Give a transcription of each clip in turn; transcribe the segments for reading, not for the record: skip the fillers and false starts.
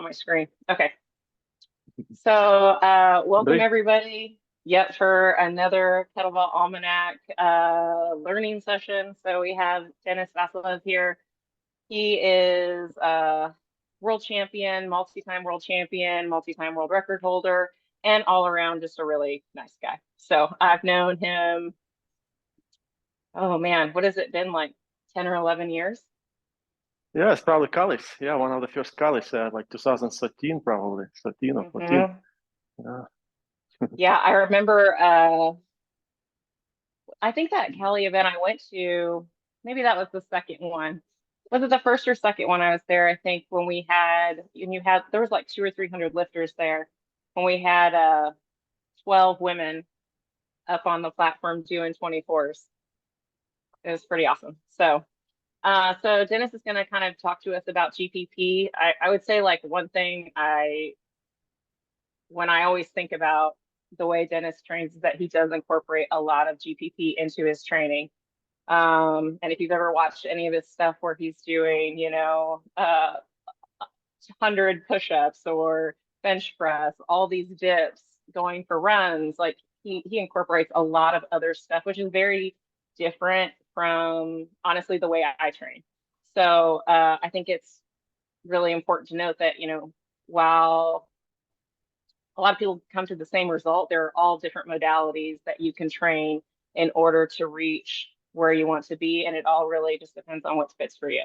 my screen. Okay. So, welcome Great. everybody. Yep, for another Kettlebell Almanac learning session. So we have Denis Vasilev here. He is a world champion, multi-time world record holder, and all around just a really nice guy. So I've known him, oh man, what has it been like 10 or 11 years? Yeah, it's probably Calis. Yeah, one of the first Calis, like 2013, probably 13 or 14. Hmm. Yeah. Yeah, I remember I think that Cali event I went to, maybe that was the second one. Was it the first or second one I was there? I think when we had, and you had, there was like 200 or 300 lifters there when we had 12 women up on the platform doing 24s. It was pretty awesome. So Denis is going to kind of talk to us about GPP. I would say like one thing when I always think about the way Denis trains is that he does incorporate a lot of GPP into his training. And if you've ever watched any of his stuff where he's doing, 100 push-ups or bench press, all these dips, going for runs, like he incorporates a lot of other stuff, which is very different from honestly the way I train. So I think it's really important to note that, while a lot of people come to the same result, there are all different modalities that you can train in order to reach where you want to be. And it all really just depends on what fits for you.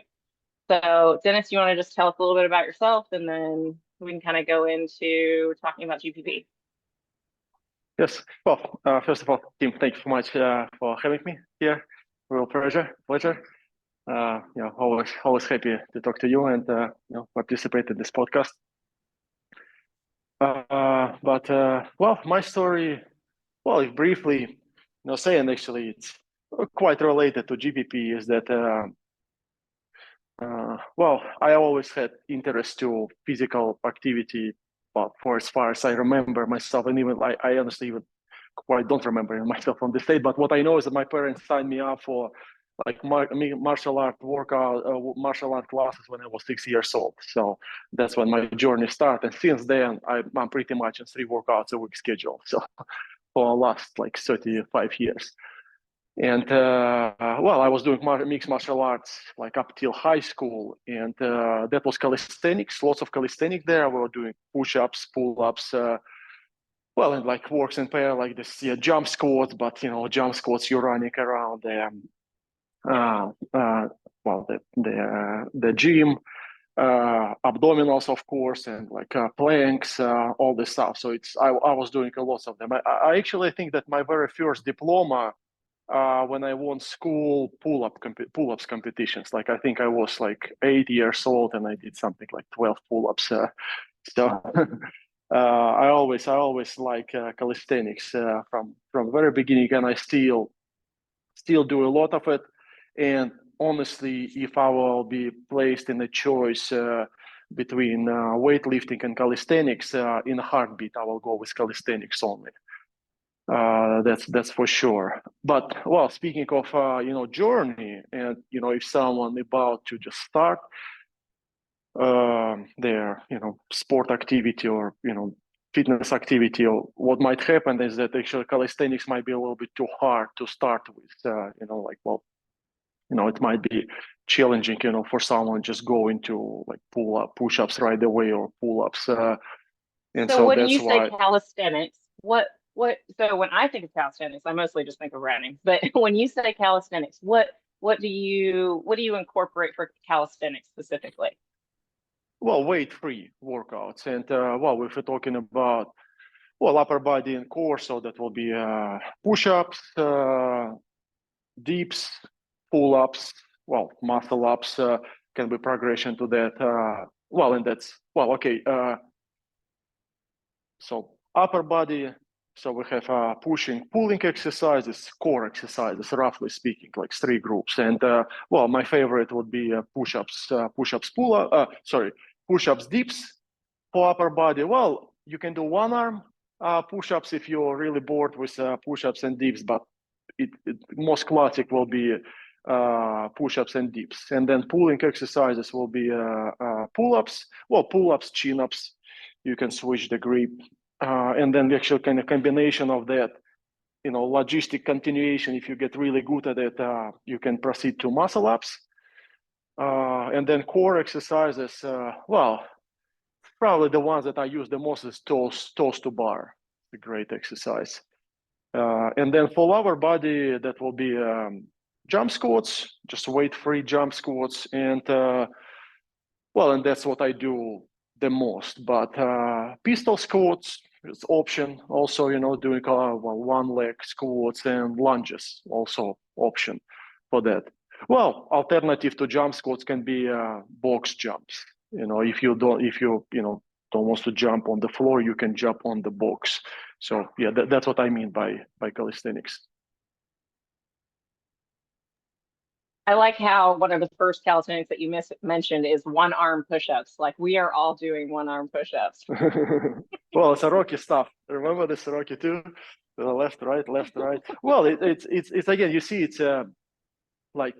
So Denis, you want to just tell us a little bit about yourself and then we can kind of go into talking about GPP. Yes. Well, first of all, Tim, thank you so much for having me here. Real pleasure. Always happy to talk to you and participate in this podcast. Well, my story, well, if briefly, saying actually it's quite related to GPP is that well, I always had interest to physical activity, but for as far as I remember myself, and even I honestly even quite don't remember myself from this state. But what I know is that my parents signed me up for like martial art martial art classes when I was 6 years old. So that's when my journey started. And since then, I'm pretty much in 3 workouts a week schedule. So for the last like 35 years. And well, I was doing mixed martial arts like up till high school, and that was calisthenics. Lots of calisthenics there. We were doing push-ups, pull-ups, well, and like works in pair like this, jump squats. But jump squats, you're running around uh, uh, well, the gym, abdominals, of course, and like planks, all this stuff. So I was doing a lot of them. I actually think that my very first diploma when I won school pull-ups competitions. Like I think I was like 8 years old and I did something like 12 pull-ups. So I always like calisthenics from very beginning, and I still do a lot of it. And honestly, if I will be placed in a choice between weightlifting and calisthenics, in a heartbeat, I will go with calisthenics only. That's for sure. But well, speaking of journey, and if someone about to just start their sport activity or fitness activity, or what might happen is that actually calisthenics might be a little bit too hard to start with. Like well, it might be challenging, for someone just going to like push-ups right away or pull-ups. And So so when you that's say why. calisthenics, so when I think of calisthenics, I mostly just think of running. But when you say calisthenics, what do you incorporate for calisthenics specifically? Well, weight-free workouts, and well, if we're talking about upper body and core, so that will be push-ups, dips, pull-ups, well, muscle ups can be progression to that. Well, and that's well, okay. So upper body. So we have pulling exercises, core exercises, roughly speaking, like 3 groups. And well, my favorite would be push-ups, push-ups, dips for upper body. Well, you can do one arm push-ups if you're really bored with push-ups and dips, but it most classic will be push-ups and dips. And then pulling exercises will be pull-ups, pull-ups, chin-ups. You can switch the grip. And then the actual kind of combination of that, logistic continuation, if you get really good at it, you can proceed to muscle ups. And then core exercises, probably the ones that I use the most is toes to bar. It's a great exercise. And then for lower body, that will be jump squats, just weight-free jump squats. And and that's what I do the most. But pistol squats is option. Also, doing one leg squats and lunges, also option for that. Well, alternative to jump squats can be box jumps. If you don't want to jump on the floor, you can jump on the box. So yeah, that's what I mean by calisthenics. I like how one of the first calisthenics that you mentioned is one-arm push-ups. Like we are all doing one-arm push-ups. Well, it's a Rocky stuff. Remember this Rocky too? Left, right. Well, it's again, you see, it's like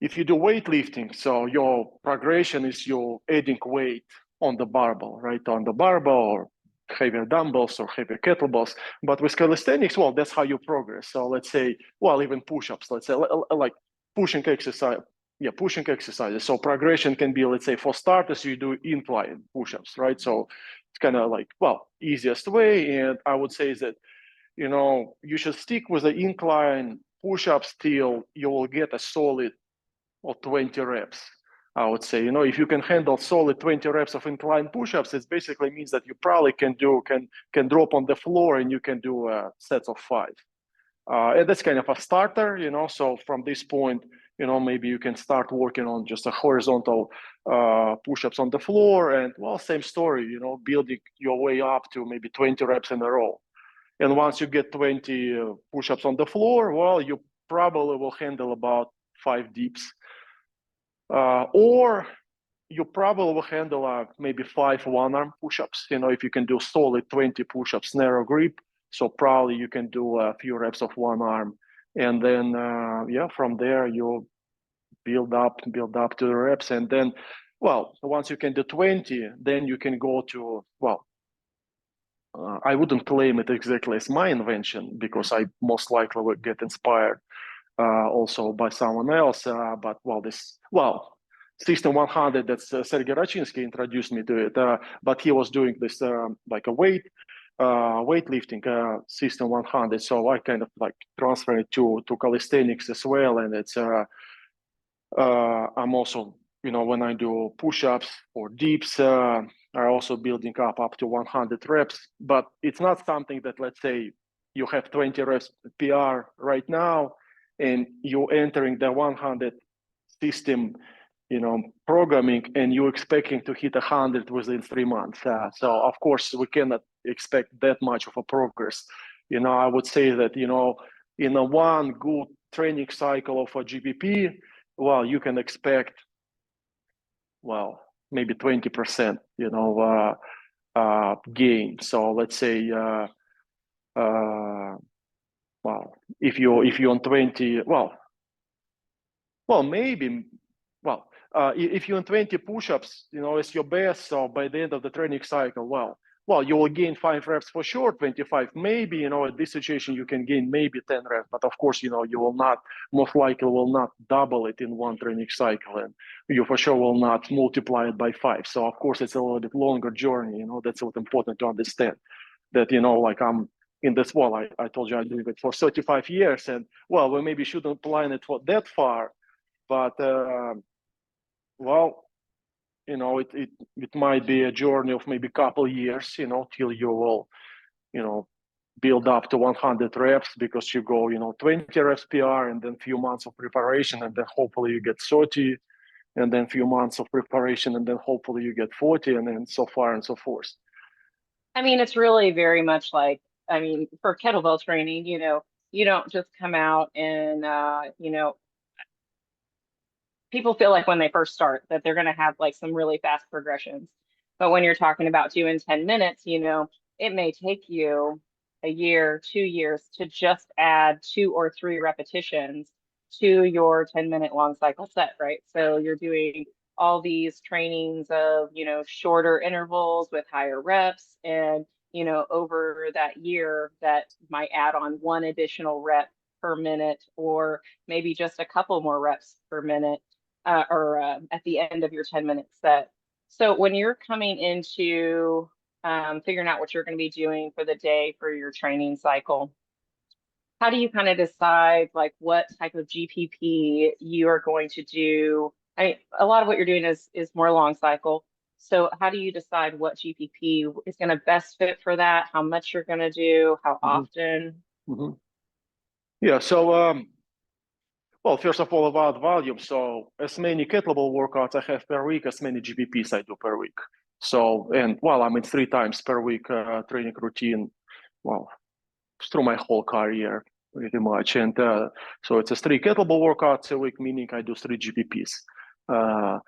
if you do weightlifting, so your progression is you're adding weight on the barbell, right? On the barbell or heavier dumbbells or heavier kettlebells. But with calisthenics, well, that's how you progress. So let's say, even push-ups, let's say like pushing exercises. So progression can be, let's say, for starters, you do incline push-ups, right? So it's kind of like, easiest way. And I would say is that, you should stick with the incline push-ups till you will get a solid 20 reps. I would say, if you can handle solid 20 reps of incline push-ups, it basically means that you probably can drop on the floor and you can do sets of 5. And that's kind of a starter, so from this point, maybe you can start working on just a horizontal push-ups on the floor and, same story, building your way up to maybe 20 reps in a row. And once you get 20 push-ups on the floor, you probably will handle about 5 dips. Or you probably will handle maybe 5 one-arm push-ups, if you can do solid 20 push-ups, narrow grip. So probably you can do a few reps of one arm. And then, from there, you build up to the reps. And then, once you can do 20, then you can go to, I wouldn't claim it exactly as my invention because I most likely would get inspired also by someone else. System 100, that's Sergey Rachinsky introduced me to it, but he was doing this like a weightlifting System 100. So I kind of like transfer it to calisthenics as well. And it's I'm also, when I do push-ups or dips, I'm also building up to 100 reps. But it's not something that, let's say, you have 20 reps PR right now, and you're entering the 100 system, programming, and you're expecting to hit 100 within 3 months. So of course we cannot expect that much of a progress. I would say that, in a one good training cycle of a GPP, you can expect, maybe 20%, gain. So let's say, if you're on 20, maybe, if you're on 20 push-ups, it's your best. So by the end of the training cycle, you will gain 5 reps for sure, 25. Maybe, at this situation, you can gain maybe 10 reps. But of course, you will not, most likely will not double it in one training cycle. And you for sure will not multiply it by 5. So of course, it's a little bit longer journey. That's what's important to understand. That, like I'm in this, I told you I did it for 35 years. And, we maybe shouldn't plan it for that far. But, it might be a journey of maybe a couple of years, till you will, build up to 100 reps because you go, 20 reps PR and then a few months of preparation, and then hopefully you get 30, and then a few months of preparation, and then hopefully you get 40, and then so far and so forth. I mean, it's really very much like, for kettlebell training, you don't just come out and, people feel like when they first start that they're going to have like some really fast progressions. But when you're talking about doing 10 minutes, it may take you a year, 2 years to just add 2 or 3 repetitions to your 10-minute long cycle set, right? So you're doing all these trainings of, shorter intervals with higher reps, and, over that year that might add on one additional rep per minute, or maybe just a couple more reps per minute, or at the end of your 10-minute set. So when you're coming into figuring out what you're going to be doing for the day for your training cycle, how do you kind of decide like what type of GPP you are going to do? I mean, a lot of what you're doing is more long cycle. So how do you decide what GPP is going to best fit for that? How much you're going to do? How often? Mm-hmm. Yeah. So, well, first of all, about volume. So as many kettlebell workouts I have per week, as many GPPs I do per week. So, and well, I mean, 3 times per week training routine, well, through my whole career, pretty much. And so it's a 3 kettlebell workouts a week, meaning I do 3 GPPs. And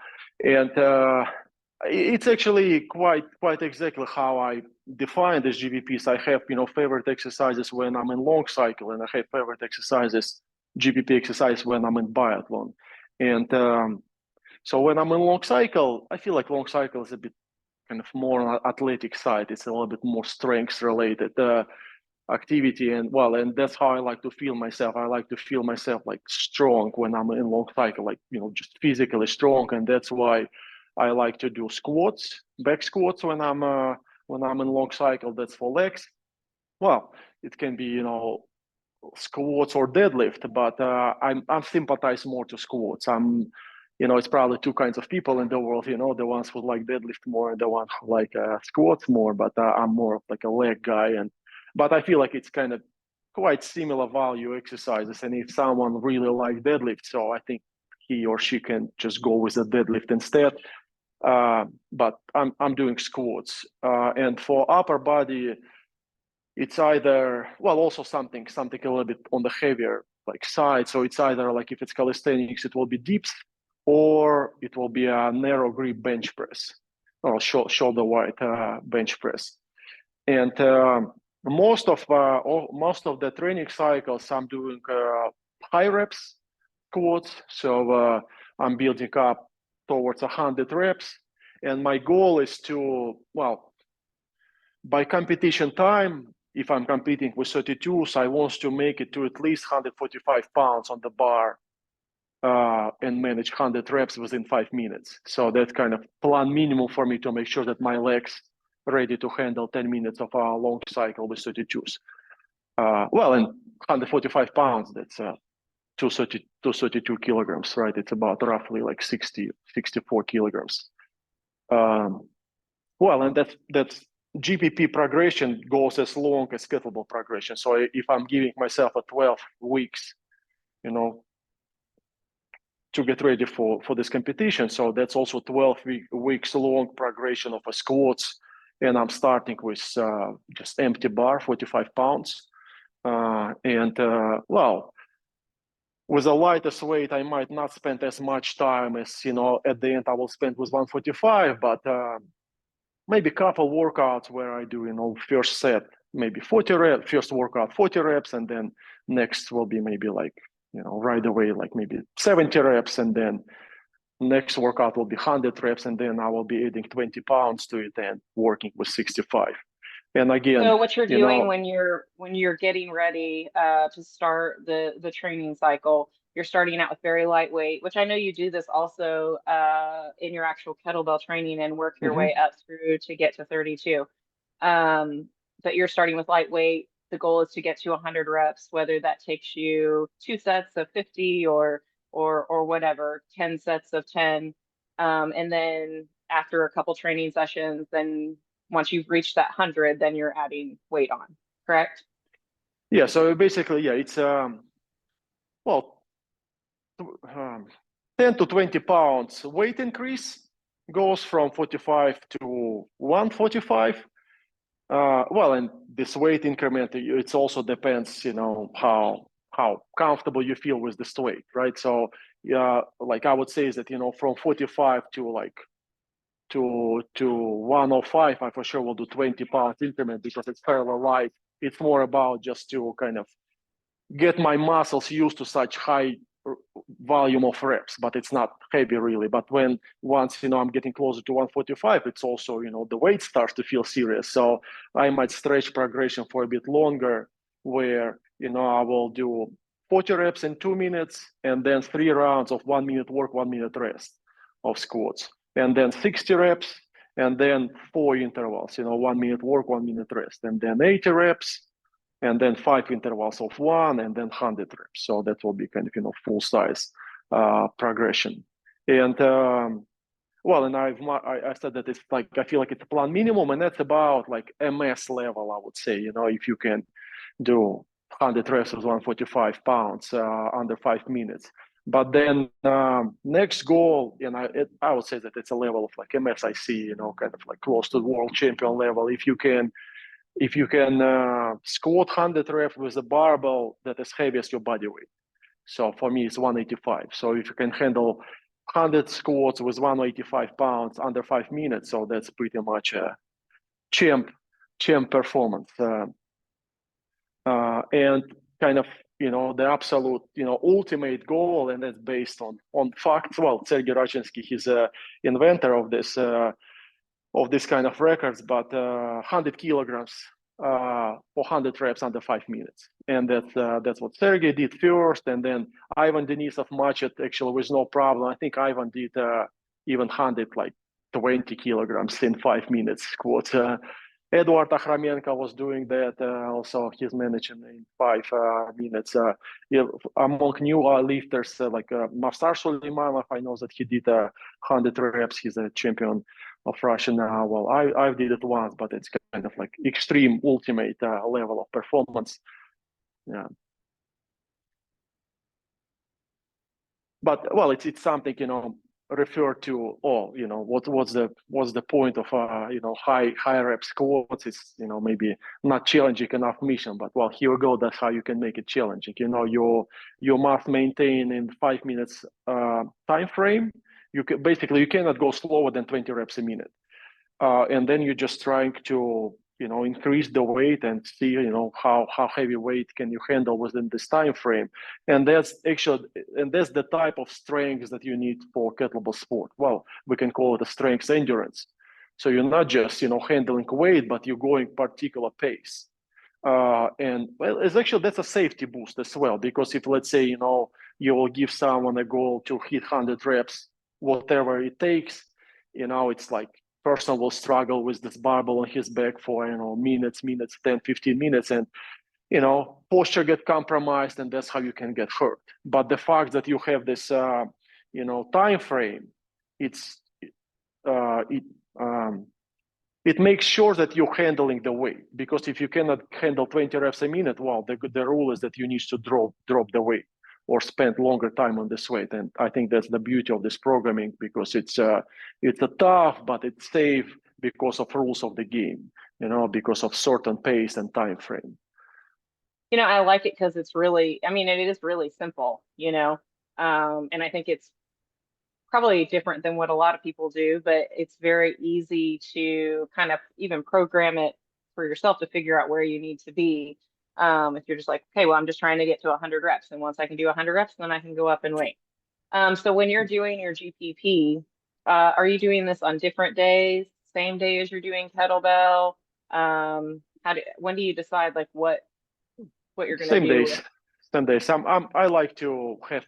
it's actually quite exactly how I define these GPPs. I have, favorite exercises when I'm in long cycle, and I have favorite exercises, GPP exercise, when I'm in biathlon. And so when I'm in long cycle, I feel like long cycle is a bit kind of more on athletic side. It's a little bit more strength related activity, and that's how I like to feel myself. I like to feel myself like strong when I'm in long cycle, like, just physically strong. And that's why I like to do squats, back squats when I'm in long cycle. That's for legs. Well, it can be, squats or deadlift, but I'm sympathize more to squats. It's probably 2 kinds of people in the world, the ones who like deadlift more and the ones who like squats more, but I'm more of like a leg guy. But I feel like it's kind of quite similar value exercises. And if someone really like deadlift, so I think he or she can just go with a deadlift instead. But I'm doing squats. And for upper body, it's either, also something a little bit on the heavier like side. So it's either like, if it's calisthenics, it will be dips, or it will be a narrow grip bench press, or shoulder wide bench press. And most of the training cycles I'm doing high reps squats. So I'm building up towards 100 reps, and my goal is to, by competition time, if I'm competing with 32s, I want to make it to at least 145 pounds on the bar and manage 100 reps within 5 minutes. So that's kind of plan minimum for me to make sure that my legs ready to handle 10 minutes of a long cycle with 32s. And 145 pounds, that's 232 kilograms, right? It's about roughly like 64 kilograms. And that's GPP progression goes as long as kettlebell progression. So if I'm giving myself a 12 weeks, to get ready for this competition, so that's also 12 weeks long progression of a squats. And I'm starting with just empty bar, 45 pounds. With the lightest weight, I might not spend as much time as, at the end I will spend with 145, but maybe a couple workouts where I do, first set, maybe 40 reps, first workout, 40 reps, and then next will be maybe like, right away, like maybe 70 reps, and then next workout will be 100 reps, and then I will be adding 20 pounds to it and working with 65. And again, so what you're doing when you're getting ready to start the training cycle, you're starting out with very lightweight, which I know you do this also in your actual kettlebell training, and work your way up through to get to 32. But you're starting with lightweight. The goal is to get to 100 reps, whether that takes you 2 sets of 50 or whatever, 10 sets of 10. And then after a couple training sessions, then once you've reached that 100, then you're adding weight on, correct? Yeah. So basically, it's 10 to 20 pounds weight increase, goes from 45 to 145. And this weight increment, it also depends, how comfortable you feel with this weight, right? So, like I would say is that, from 45 to 105, I for sure will do 20 pounds increment, because it's fairly light. It's more about just to kind of get my muscles used to such high volume of reps, but it's not heavy really. But once I'm getting closer to 145, it's also the weight starts to feel serious. So I might stretch progression for a bit longer, where I will do 40 reps in 2 minutes, and then 3 rounds of 1 minute work, 1 minute rest of squats, and then 60 reps, and then 4 intervals. 1 minute work, 1 minute rest, and then 80 reps, and then 5 intervals of 1, and then 100 reps. So that will be kind of full size progression. And and I said that it's like, I feel like it's a plan minimum, and that's about like MS level, I would say. If you can do 100 reps with 145 pounds under 5 minutes. But then next goal, I would say that it's a level of like MSIC, kind of like close to the world champion level. If you can squat 100 reps with a barbell that is heavy as your body weight. So for me, it's 185. So if you can handle 100 squats with 185 pounds under 5 minutes, so that's pretty much a champ performance. And kind of, the absolute, ultimate goal, and that's based on facts. Well, Sergei Radchinsky, he's an inventor of this kind of records, but 100 kilograms for 100 reps under 5 minutes. And that's what Sergey did first. And then Ivan Denisov matched it actually with no problem. I think Ivan did even 100, like 20 kilograms in 5 minutes squat. Eduard Akhromenko was doing that. Also, he's managing in 5 minutes. Among new lifters, like Mafsar Suleimanov, I know that he did 100 reps. He's a champion of Russia now. Well, I did it once, but it's kind of like extreme ultimate level of performance. Yeah. But well, it's something refer to. What's the point of high rep squats? It's maybe not challenging enough mission, but well, here we go. That's how you can make it challenging. You must maintain in 5 minutes time frame. You cannot go slower than 20 reps a minute, and then you're just trying to increase the weight and see how heavy weight can you handle within this time frame. And that's the type of strength that you need for kettlebell sport. Well, we can call it a strength endurance. So you're not just handling weight, but you're going particular pace. And well, that's a safety boost as well, because if, let's say, you will give someone a goal to hit 100 reps, whatever it takes, it's like person will struggle with this barbell on his back for minutes, 10, 15 minutes, and posture get compromised, and that's how you can get hurt. But the fact that you have this time frame, it makes sure that you're handling the weight, because if you cannot handle 20 reps a minute, well, the rule is that you need to drop the weight or spend longer time on this weight. And I think that's the beauty of this programming, because it's a tough, but it's safe because of rules of the game, because of certain pace and time frame. I like it because it's really, it is really simple, and I think it's probably different than what a lot of people do, but it's very easy to kind of even program it for yourself to figure out where you need to be. If you're just like, okay, well, I'm just trying to get to 100 reps. And once I can do 100 reps, then I can go up in weight. So when you're doing your GPP, are you doing this on different days, same day as you're doing kettlebell? When do you decide like what you're going to do? Same days. I like to have,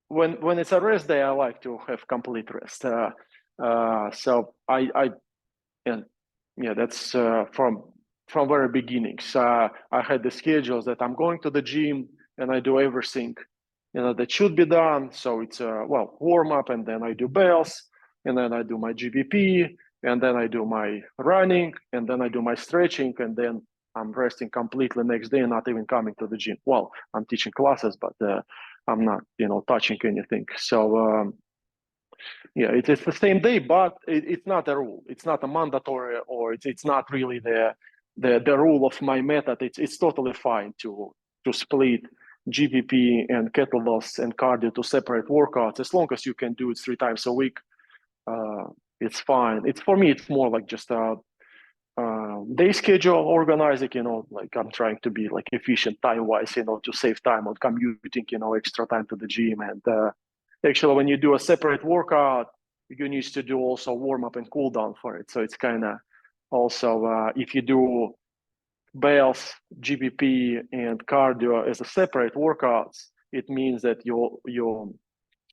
when it's a rest day, I like to have complete rest. So that's from very beginnings. I had the schedules that I'm going to the gym and I do everything that should be done. So it's warm up, and then I do bells, and then I do my GPP, and then I do my running, and then I do my stretching, and then I'm resting completely next day and not even coming to the gym. Well, I'm teaching classes, but I'm not touching anything. So it's the same day, but it's not a rule. It's not a mandatory, or it's not really the rule of my method. It's totally fine to split GPP and kettlebells and cardio to separate workouts, as long as you can do it 3 times a week. It's fine. For me, it's more like just day schedule organizing, like I'm trying to be like efficient time-wise, to save time on commuting, extra time to the gym. And actually, when you do a separate workout, you need to do also warm-up and cool-down for it. So it's kind of also, if you do bells, GPP, and cardio as a separate workouts, it means that you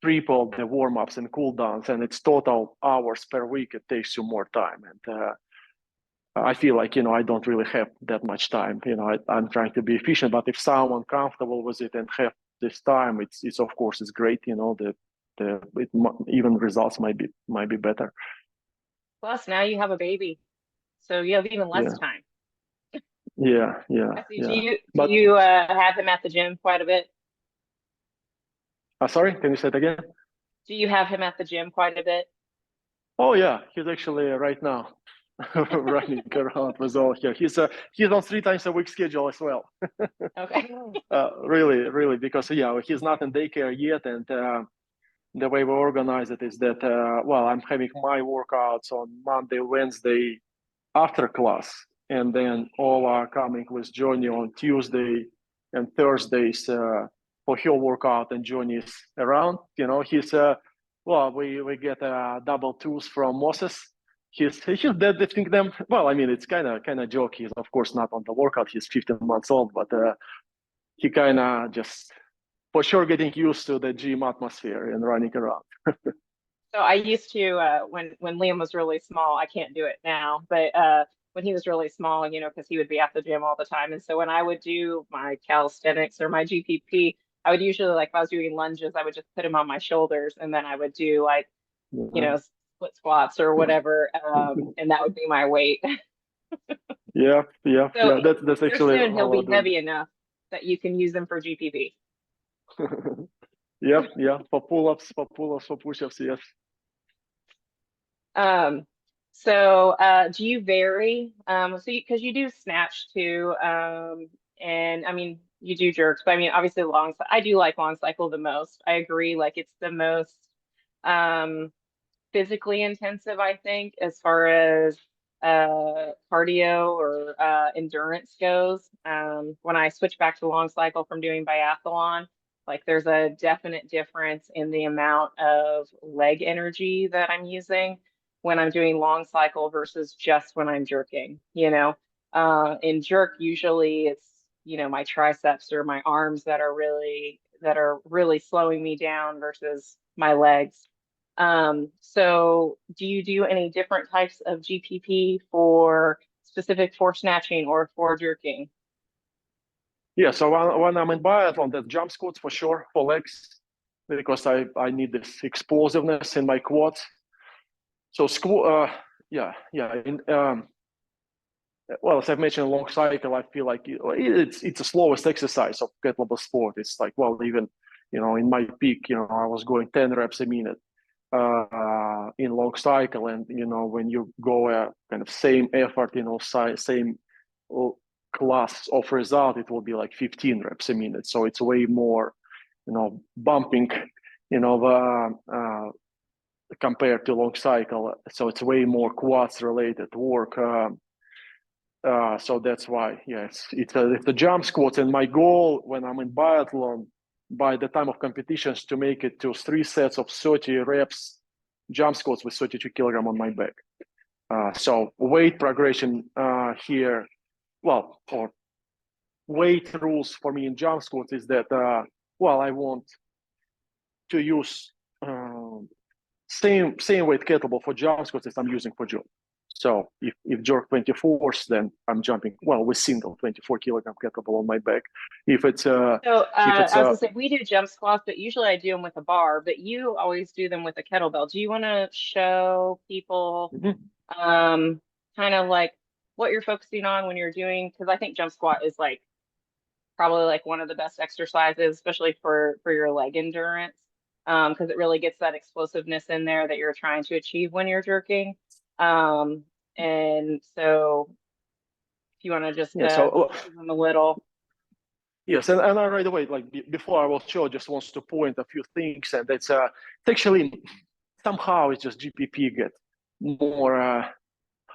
triple the warm-ups and cool-downs, and it's total hours per week. It takes you more time. And I feel like, I don't really have that much time. I'm trying to be efficient, but if someone comfortable with it and have this time, it's of course it's great. Even results might be better. Plus, now you have a baby, so you have even less time. Yeah. Do you have him at the gym quite a bit? Sorry, can you say it again? Do you have him at the gym quite a bit? Oh yeah, he's actually right now running around with all here. He's on 3 times a week schedule as well. Okay. Really, because he's not in daycare yet, and the way we organize it is that I'm having my workouts on Monday, Wednesday after class, and then all are coming with Johnny on Tuesday and Thursdays for her workout, and Johnny is around. He's we get double twos from Moses. He's deadlifting them. Well, I mean, it's kind of joke. He's of course not on the workout. He's 15 months old, but he kind of just for sure getting used to the gym atmosphere and running around. So I used to when Liam was really small. I can't do it now, but when he was really small, because he would be at the gym all the time, and so when I would do my calisthenics or my GPP, I would usually, like, if I was doing lunges, I would just put him on my shoulders, and then I would do like split squats or whatever, and that would be my weight. Yeah. So That's actually soon he'll be heavy enough that you can use them for GPP. Yeah. For pull-ups, for push-ups, yes. So do you vary? Because you do snatch too, and I mean you do jerks, but I mean obviously I do like long cycle the most. I agree, like it's the most physically intensive, I think, as far as cardio or endurance goes. When I switch back to long cycle from doing biathlon, like there's a definite difference in the amount of leg energy that I'm using when I'm doing long cycle versus just when I'm jerking. In jerk, usually it's, my triceps or my arms that are really slowing me down versus my legs. So do you do any different types of GPP specific for snatching or for jerking? Yeah, so when I'm in biathlon, that's jump squats for sure for legs, because I need this explosiveness in my quads. So as I've mentioned, long cycle, I feel like it's the slowest exercise of kettlebell sport. It's like, even, in my peak, I was going 10 reps a minute in long cycle. And, when you go kind of same effort, same class of result, it will be like 15 reps a minute. So it's way more, bumping, compared to long cycle. So it's way more quads related work. So that's why, it's the jump squats. And my goal when I'm in biathlon, by the time of competitions, to make it to 3 sets of 30 reps jump squats with 32 kilogram on my back. So weight progression here, or weight rules for me in jump squats is that, I want to use same weight kettlebell for jump squats as I'm using for jerk. So if jerk 24s, then I'm jumping with single 24 kilogram kettlebell on my back. If it's I was gonna say we do jump squats, but usually I do them with a bar. But you always do them with a kettlebell. Do you want to show people kind of like what you're focusing on when you're doing? Because I think jump squat is like probably like one of the best exercises, especially for your leg endurance, because it really gets that explosiveness in there that you're trying to achieve when you're jerking. And so if you want to just give them a little. Yes, and I right away, like before I will show, just wants to point a few things, and it's actually somehow it's just GPP get more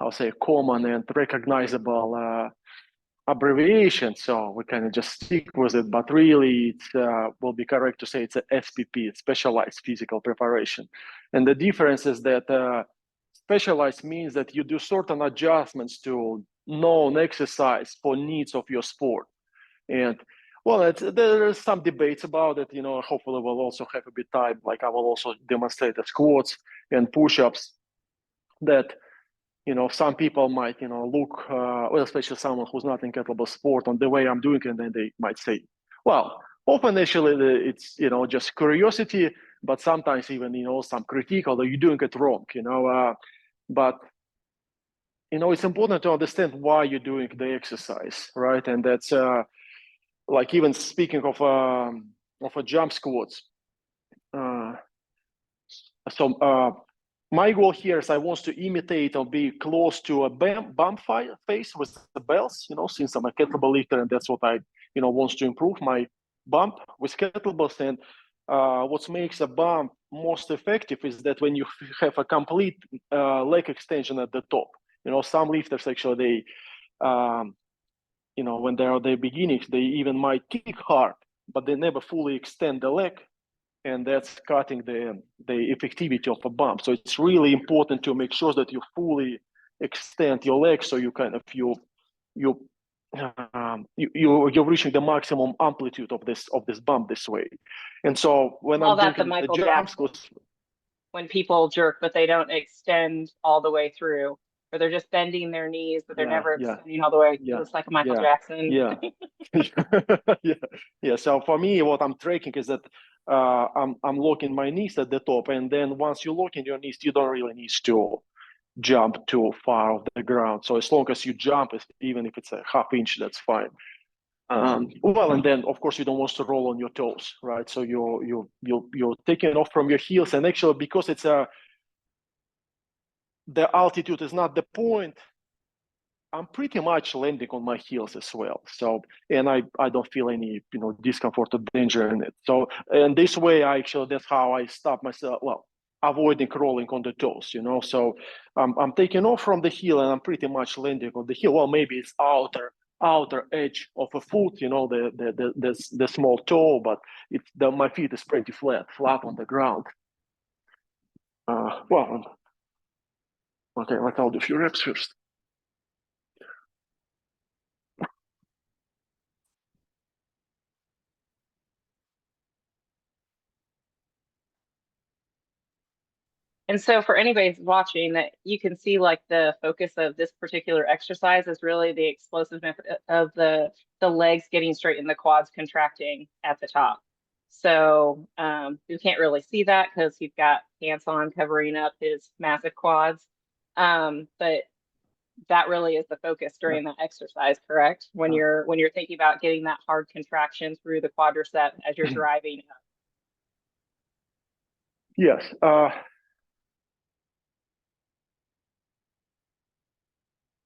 I'll say, common and recognizable abbreviation, so we kind of just stick with it. But really, it will be correct to say it's a SPP, it's specialized physical preparation. And the difference is that specialized means that you do certain adjustments to known exercise for needs of your sport. And well, there's some debates about it. Hopefully we'll also have a bit time. Like I will also demonstrate the squats and push-ups that some people might, look, well, especially someone who's not in kettlebell sport, on the way I'm doing it, and then they might say, well, often actually it's, just curiosity, but sometimes even, some critique, although you're doing it wrong, but, it's important to understand why you're doing the exercise, right? And that's like even speaking of a jump squats. My goal here is I want to imitate or be close to a bump face with the bells, since I'm a kettlebell lifter, and that's what I, wants to improve my bump with kettlebells. And what makes a bump most effective is that when you have a complete leg extension at the top. Some lifters actually, when they're at their beginnings, they even might kick hard, but they never fully extend the leg. And that's cutting the effectivity of a bump. So it's really important to make sure that you fully extend your legs, so you kind of you're reaching the maximum amplitude of this bump this way. And so when I'm doing the jump squats, when people jerk but they don't extend all the way through, or they're just bending their knees but they're never extending all the way. It's like a Michael Jackson. Yeah. So for me, what I'm tracking is that I'm locking my knees at the top, and then once you lock in your knees, you don't really need to jump too far off the ground. So as long as you jump, even if it's a half inch, that's fine. Well, and then of course you don't want to roll on your toes, right? So you're taking off from your heels, and actually because it's the altitude is not the point, I'm pretty much landing on my heels as well. So, and I don't feel any, discomfort or danger in it. So, and this way, that's how I stop myself, well, avoiding rolling on the toes, So I'm taking off from the heel and I'm pretty much landing on the heel. Well, maybe it's outer edge of a foot, the small toe, but my feet is pretty flat on the ground. Okay, I'll do a few reps first. And so for anybody watching, that you can see like the focus of this particular exercise is really the explosiveness of the legs getting straight and the quads contracting at the top. So you can't really see that because he's got pants on covering up his massive quads. But that really is the focus during that exercise, correct? When you're thinking about getting that hard contraction through the quadricep as you're driving up. Yes.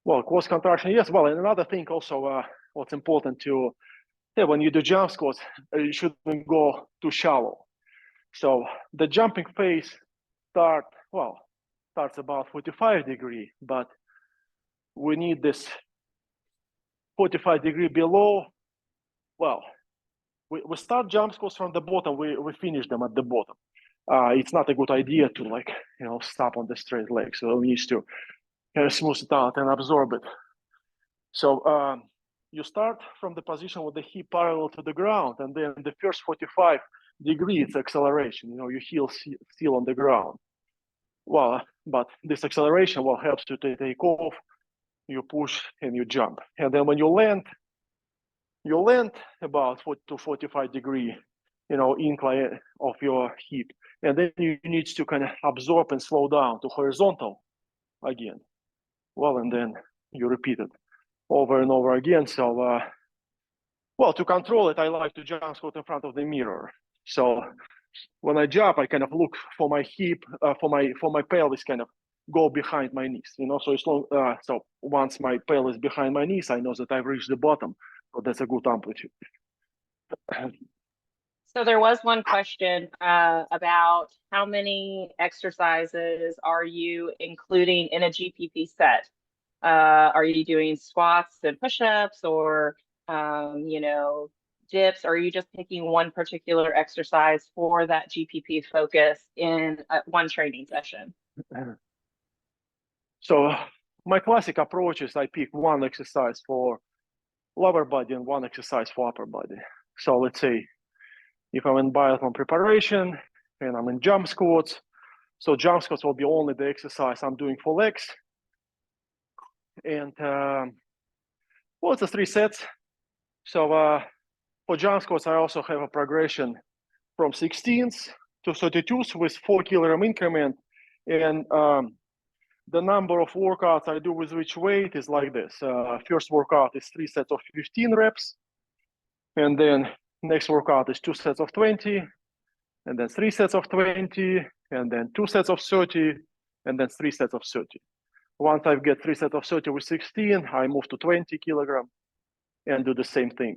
Well, quads contraction, yes. Well, and another thing also, what's important to, when you do jump squats, you shouldn't go too shallow. So the jumping phase starts about 45 degree, but we need this 45 degree below. Well, we start jump squats from the bottom, we finish them at the bottom. It's not a good idea to stop on the straight leg. So we need to smooth it out and absorb it. So you start from the position with the hip parallel to the ground, and then the first 45 degrees acceleration, your heels still on the ground. Well, but this acceleration helps you to take off, you push and you jump. And then when you land about 40 to 45 degree, incline of your hip. And then you need to kind of absorb and slow down to horizontal again. Well, and then you repeat it over and over again. So, to control it, I like to jump squat in front of the mirror. So when I jump, I kind of look for my hip, for my pelvis kind of go behind my knees, so once my pelvis behind my knees, I know that I've reached the bottom. So that's a good amplitude. So there was one question about how many exercises are you including in a GPP set? Are you doing squats and push-ups or, dips? Or are you just picking one particular exercise for that GPP focus in one training session? So my classic approach is I pick one exercise for lower body and one exercise for upper body. So let's say if I'm in biathlon preparation and I'm in jump squats, so jump squats will be only the exercise I'm doing for legs. And well, it's a 3 sets. So for jump squats, I also have a progression from 16s to 32s with 4 kilogram increment. And the number of workouts I do with which weight is like this. First workout is 3 sets of 15 reps. And then next workout is 2 sets of 20. And then 3 sets of 20. And then 2 sets of 30. And then 3 sets of 30. Once I get 3 sets of 30 with 16, I move to 20 kilogram and do the same thing.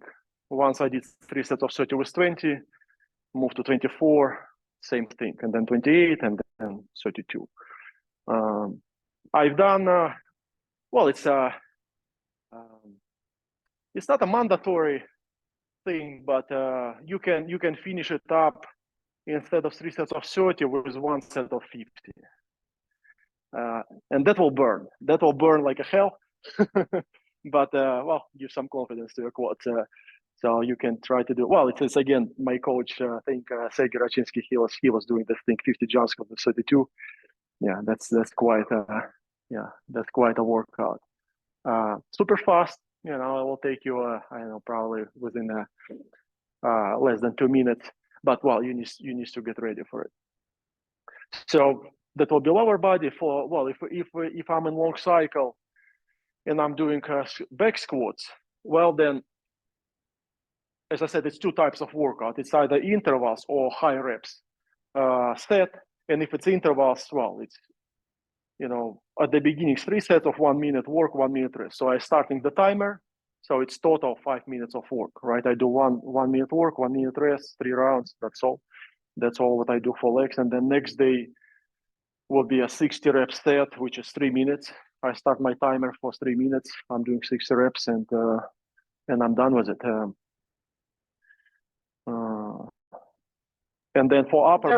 Once I did 3 sets of 30 with 20, move to 24, same thing, and then 28, and then 32. I've done, well, it's not a mandatory thing, but you can finish it up instead of 3 sets of 30 with 1 set of 50. And that will burn like a hell. But well, give some confidence to your quads. So you can try to do well. It's again my coach. I think Sergey Rachinsky. He was doing this thing 50 jump squats with 32. Yeah, that's quite that's quite a workout. Super fast. It will take you I don't know, probably within less than 2 minutes. But well, you need to get ready for it. So that will be lower body for well if I'm in long cycle and I'm doing back squats, well then, as I said, it's 2 types of workout. It's either intervals or high reps set. And if it's intervals, well, it's, at the beginning, 3 sets of 1 minute work, 1 minute rest. So I'm starting the timer. So it's total 5 minutes of work, right? I do 1 minute work, 1 minute rest, 3 rounds. That's all. That's all what I do for legs. And then next day will be a 60 rep set, which is 3 minutes. I start my timer for 3 minutes. I'm doing 60 reps and I'm done with it. And then for upper body,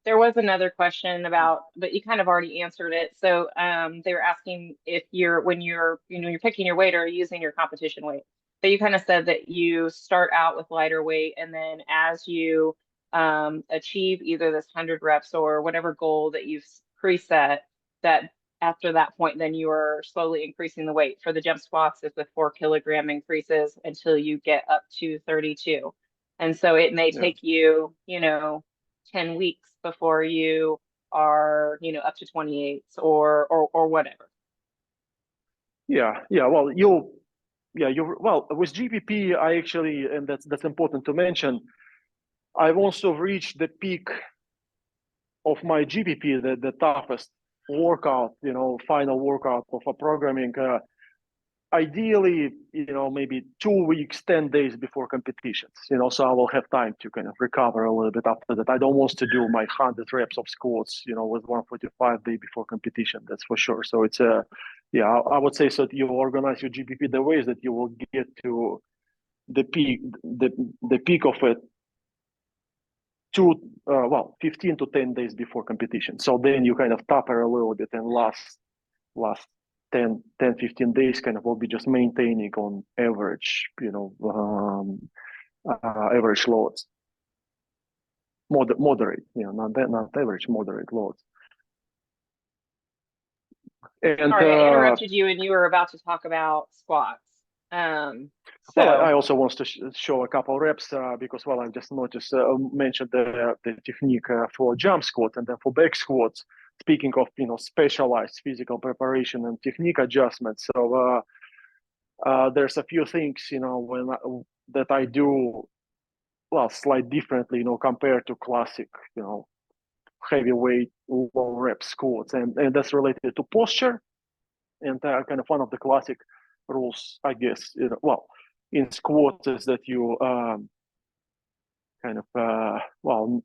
there was another question about, but you kind of already answered it. So they were asking if when you're picking your weight or using your competition weight. But you kind of said that you start out with lighter weight, and then as you achieve either this 100 reps or whatever goal that you've preset, that after that point, then you are slowly increasing the weight. For the jump squats, it's the 4 kilogram increases until you get up to 32. And so it may take you, 10 weeks before you are, up to 28 or whatever. Yeah. Well, well, with GPP, I actually, and that's important to mention, I've also reached the peak of my GPP, the toughest workout, final workout of a programming. Ideally, maybe 2 weeks, 10 days before competitions, so I will have time to kind of recover a little bit after that. I don't want to do my 100 reps of squats, with 145 day before competition, that's for sure. So it's I would say so that you organize your GPP the ways that you will get to the peak of it 15 to 10 days before competition. So then you kind of taper a little bit and last 10, 15 days kind of will be just maintaining on average, average loads. Moderate, not average, moderate loads. And, sorry, I interrupted you and you were about to talk about squats. Well, I also want to show a couple reps because, well, I just mentioned the technique for jump squat and then for back squats. Speaking of, specialized physical preparation and technique adjustments. So there's a few things, that I do, well, slightly differently, compared to classic, heavyweight low rep squats, and that's related to posture. And kind of one of the classic rules, I guess, in squats is that you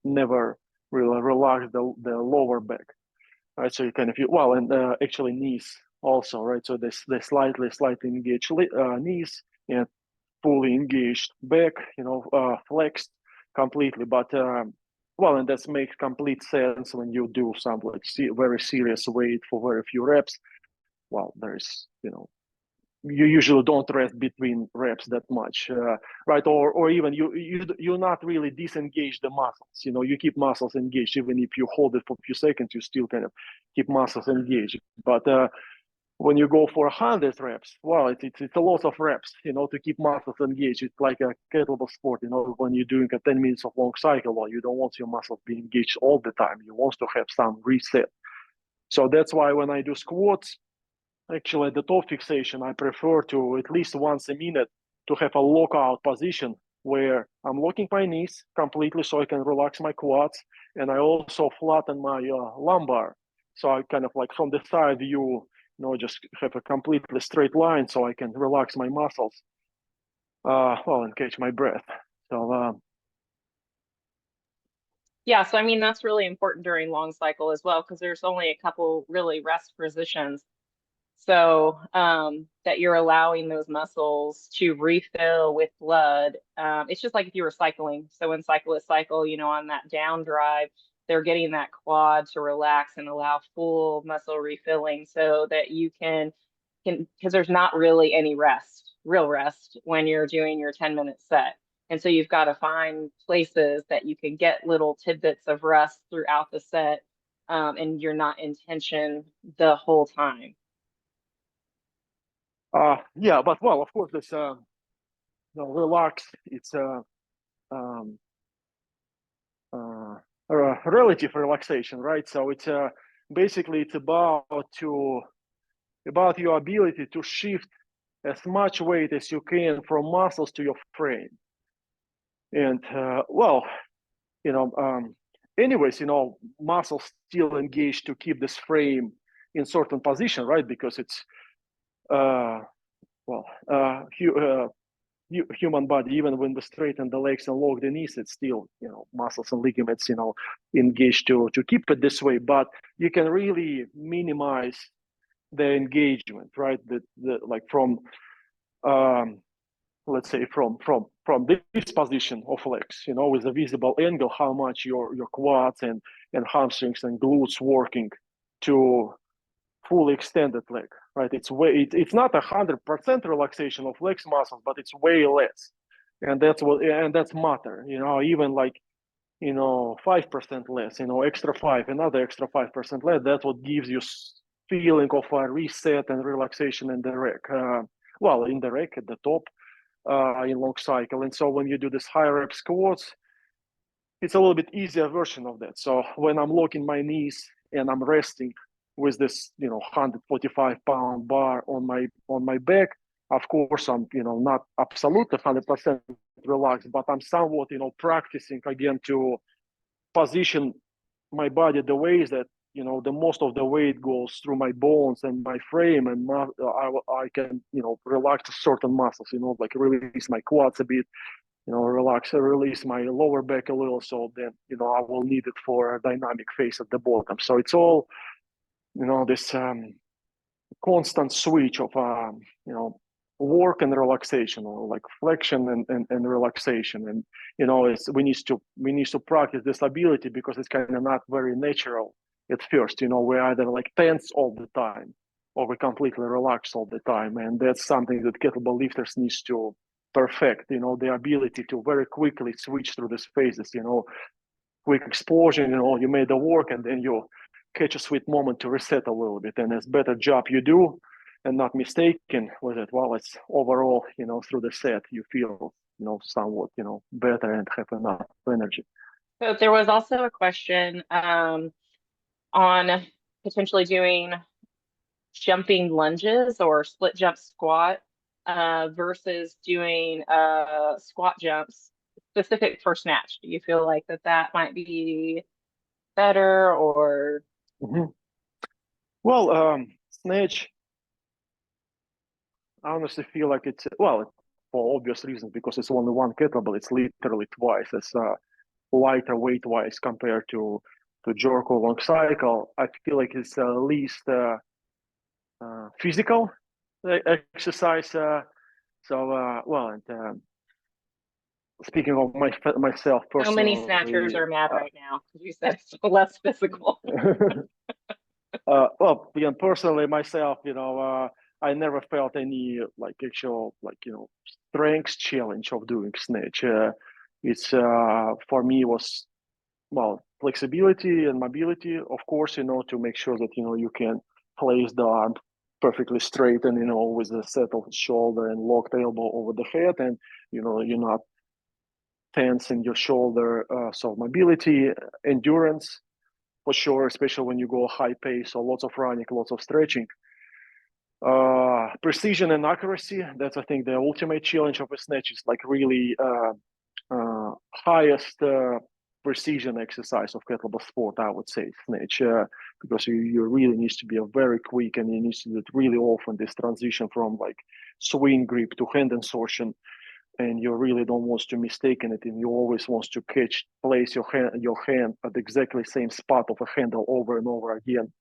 never really relax the lower back. Right, so you kind of actually knees also, right? So they slightly engaged knees and fully engaged back, flexed completely. But well, and that makes complete sense when you do some like very serious weight for very few reps. Well, there's you usually don't rest between reps that much, right? Or even you're not really disengage the muscles. You keep muscles engaged even if you hold it for a few seconds. You still kind of keep muscles engaged. But when you go for 100 reps, well, it's a lot of reps, to keep muscles engaged. It's like a kettlebell sport, when you're doing a 10 minutes of long cycle, well, you don't want your muscles being engaged all the time. You want to have some reset. So that's why when I do squats, actually the toe fixation, I prefer to at least once a minute to have a lockout position where I'm locking my knees completely so I can relax my quads, and I also flatten my lumbar. So I kind of like from the side view, just have a completely straight line so I can relax my muscles, and catch my breath. So Yeah, so I mean that's really important during long cycle as well because there's only a couple really rest positions. So that you're allowing those muscles to refill with blood. It's just like if you were cycling. So when cyclists cycle, on that down drive, they're getting that quad to relax and allow full muscle refilling so that you can because there's not really any real rest when you're doing your 10-minute set. And so you've got to find places that you can get little tidbits of rest throughout the set, and you're not in tension the whole time. yeah, but well, of course, this relax. It's um, uh, relative relaxation, right? So it's basically it's about your ability to shift as much weight as you can from muscles to your frame. And anyways, muscles still engage to keep this frame in certain position, right? Because it's uh, well, human body, even when we straighten the legs and lock the knees, it's still muscles and ligaments engaged to keep it this way. But you can really minimize the engagement, right? The like from let's say from this position of legs, with a visible angle, how much your quads and hamstrings and glutes working to fully extended leg, right? It's not 100% relaxation of legs muscles, but it's way less, and that's matter. Even like 5% less, extra 5, another extra 5% less. That's what gives you feeling of a reset and relaxation in the rack. In the rack at the top, in long cycle. And so when you do this high rep squats, it's a little bit easier version of that. So when I'm locking my knees and I'm resting with this 145-pound bar on my back, of course I'm not absolutely 100% relaxed, but I'm somewhat practicing again to position my body the ways that the most of the weight goes through my bones and my frame, and I can relax certain muscles, like release my quads a bit, release my lower back a little, so then I will need it for a dynamic phase at the bottom. So it's all this constant switch of work and relaxation, or like flexion and relaxation. And we need to practice this ability because it's kind of not very natural at first. We're either like tense all the time or we completely relax all the time, and that's something that kettlebell lifters needs to perfect. The ability to very quickly switch through these phases. Quick explosion. You made the work, and then you catch a sweet moment to reset a little bit. And as better job you do, and not mistaken with it, well, it's overall, through the set, you feel, somewhat, better and have enough energy. So there was also a question on potentially doing jumping lunges or split jump squat versus doing squat jumps specific for snatch. Do you feel like that might be better or? Mm-hmm. Well, snatch, I honestly feel like it's, for obvious reasons, because it's only one kettlebell. It's literally twice as lighter weight wise compared to jerk or long cycle. I feel like it's least physical exercise. And speaking of myself So many snatchers personally, are mad right now because you said it's less physical. well, again, personally myself, I never felt any like actual strength challenge of doing snatch. It's for me was flexibility and mobility, of course, to make sure that you can place the arm perfectly straight and with a settled shoulder and locked elbow over the head, and you're not tensing your shoulder. So mobility, endurance, for sure, especially when you go high pace, so lots of running, lots of stretching. Precision and accuracy, that's I think the ultimate challenge of a snatch is like really highest precision exercise of kettlebell sport, I would say, snatch, because you really needs to be a very quick, and you need to do it really often, this transition from like swing grip to hand insertion, and you really don't want to mistake it, and you always want to place your hand at exactly same spot of a handle over and over again.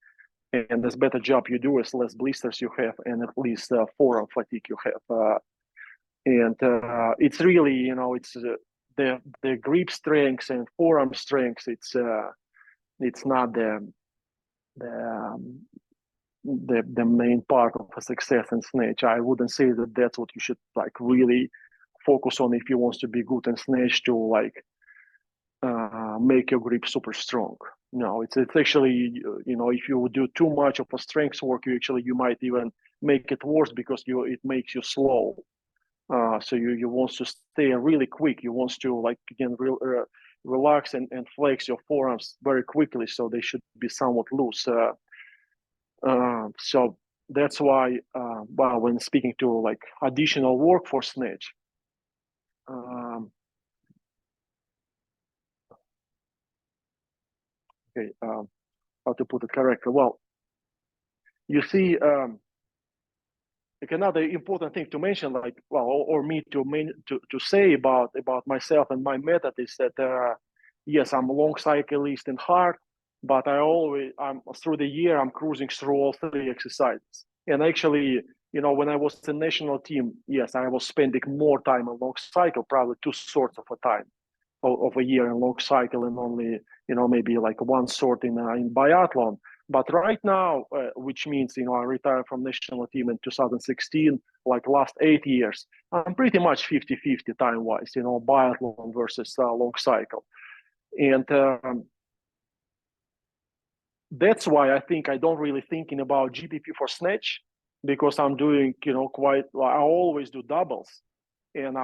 And as better job you do, as less blisters you have, and at least forearm fatigue you have. And it's really, it's the grip strength and forearm strength. It's not the main part of a success in snatch. I wouldn't say that that's what you should like really focus on if you want to be good in snatch, to like make your grip super strong. No, it's actually, if you do too much of a strength work, you might even make it worse, because it makes you slow. So you want to stay really quick. You want to like again relax and flex your forearms very quickly, so they should be somewhat loose. So that's why, when speaking to like additional work for snatch, okay, how to put it correctly? Well, you see, like another important thing to mention, like, or me to say about myself and my method is that, yes, I'm a long cyclist in hard, but I'm through the year, I'm cruising through all three exercises. And actually, when I was in national team, yes, I was spending more time on long cycle, probably two-thirds of a time of a year in long cycle, and only maybe like one sort in biathlon. But right now, which means I retired from national team in 2016, like last 8 years, I'm pretty much 50-50 time wise, biathlon versus long cycle. And that's why I think I don't really thinking about GPP for snatch, because I'm doing I always do doubles, and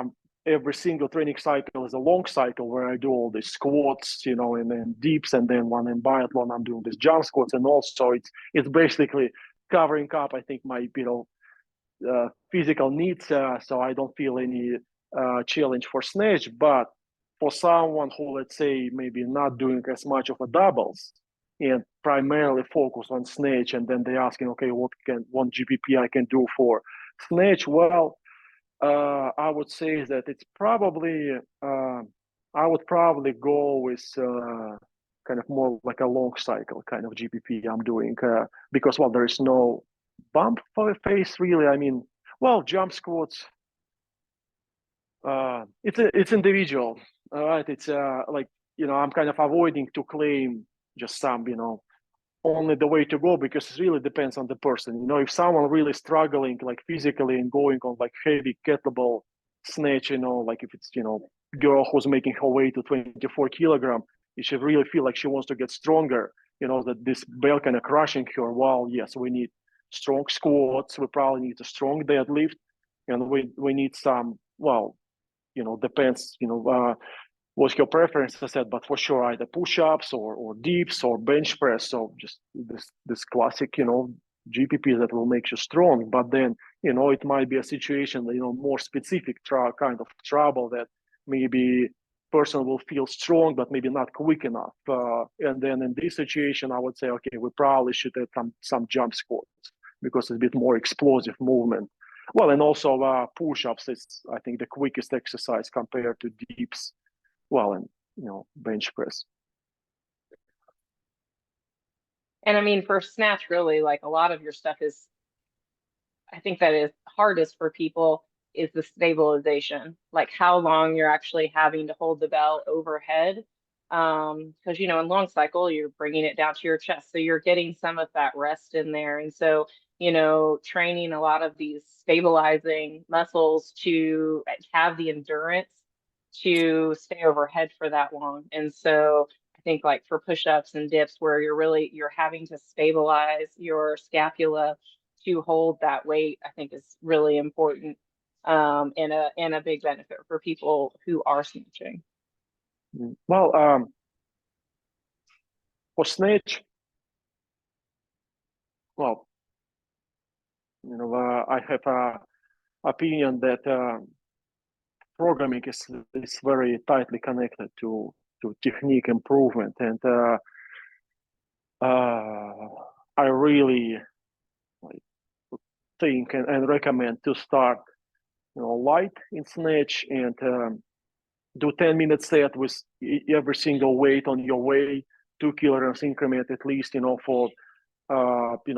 every single training cycle is a long cycle where I do all the squats, and then dips, and then one in biathlon I'm doing these jump squats, and also it's basically covering up, I think, my physical needs, so I don't feel any challenge for snatch. But for someone who, let's say, maybe not doing as much of a doubles and primarily focus on snatch, and then they asking, okay, what GPP I can do for snatch? Well, I would say that it's probably I would probably go with kind of more like a long cycle kind of GPP I'm doing, because there is no bump for the face really. I mean, jump squats, it's individual, right? It's like I'm kind of avoiding to claim just some only the way to go, because it really depends on the person. If someone really struggling like physically and going on like heavy kettlebell snatch, like if it's girl who's making her way to 24 kilogram, if she really feel like she wants to get stronger, that this bell kind of crushing her, well, yes, we need strong squats, we probably need a strong deadlift, and we need some, depends what's your preference, I said, but for sure either push-ups or dips or bench press. So just this classic, GPP that will make you strong. But then, it might be a situation, more specific kind of trouble that maybe person will feel strong, but maybe not quick enough. And then in this situation, I would say, okay, we probably should add some jump squats, because it's a bit more explosive movement. Well, and also push-ups is, I think, the quickest exercise compared to dips. Well, and bench press. And I mean, for snatch, really, like a lot of your stuff is I think that is hardest for people is the stabilization, like how long you're actually having to hold the bell overhead. Because, you know, in long cycle, you're bringing it down to your chest. So you're getting some of that rest in there. And so, you know, training a lot of these stabilizing muscles to have the endurance to stay overhead for that long. And so I think like for push-ups and dips where you're having to stabilize your scapula to hold that weight, I think is really important, and a big benefit for people who are snatching. Well, for snatch, well, I have a opinion that programming is very tightly connected to technique improvement, and I really like think and recommend to start light in snatch and do 10-minute set with every single weight on your way, 2 kilograms increment at least, for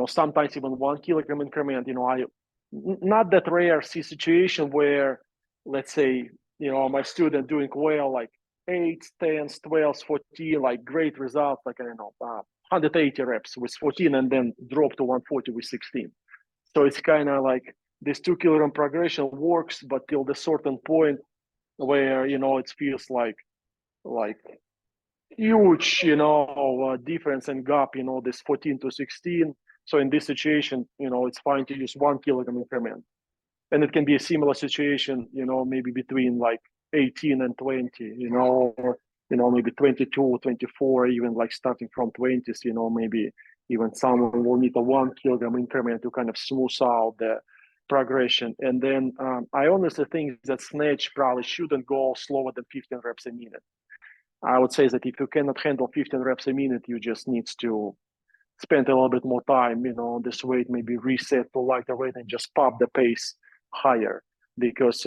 sometimes even 1 kilogram increment. I not that rare see situation where, let's say, my student doing well, like 8s, 10s, 12s, 14, like great results, like I don't know, 180 reps with 14, and then drop to 140 with 16. So it's kind of like this 2 kilogram progression works, but till the certain point where it feels like huge difference and gap, this 14 to 16. So in this situation, it's fine to use 1 kilogram increment, and it can be a similar situation, maybe between like 18 and 20, or maybe 22, 24, even like starting from 20s, maybe even someone will need a 1 kilogram increment to kind of smooth out the progression. And then I honestly think that snatch probably shouldn't go slower than 15 reps a minute. I would say that if you cannot handle 15 reps a minute, you just need to spend a little bit more time, on this weight, maybe reset to lighter weight and just pop the pace higher. Because,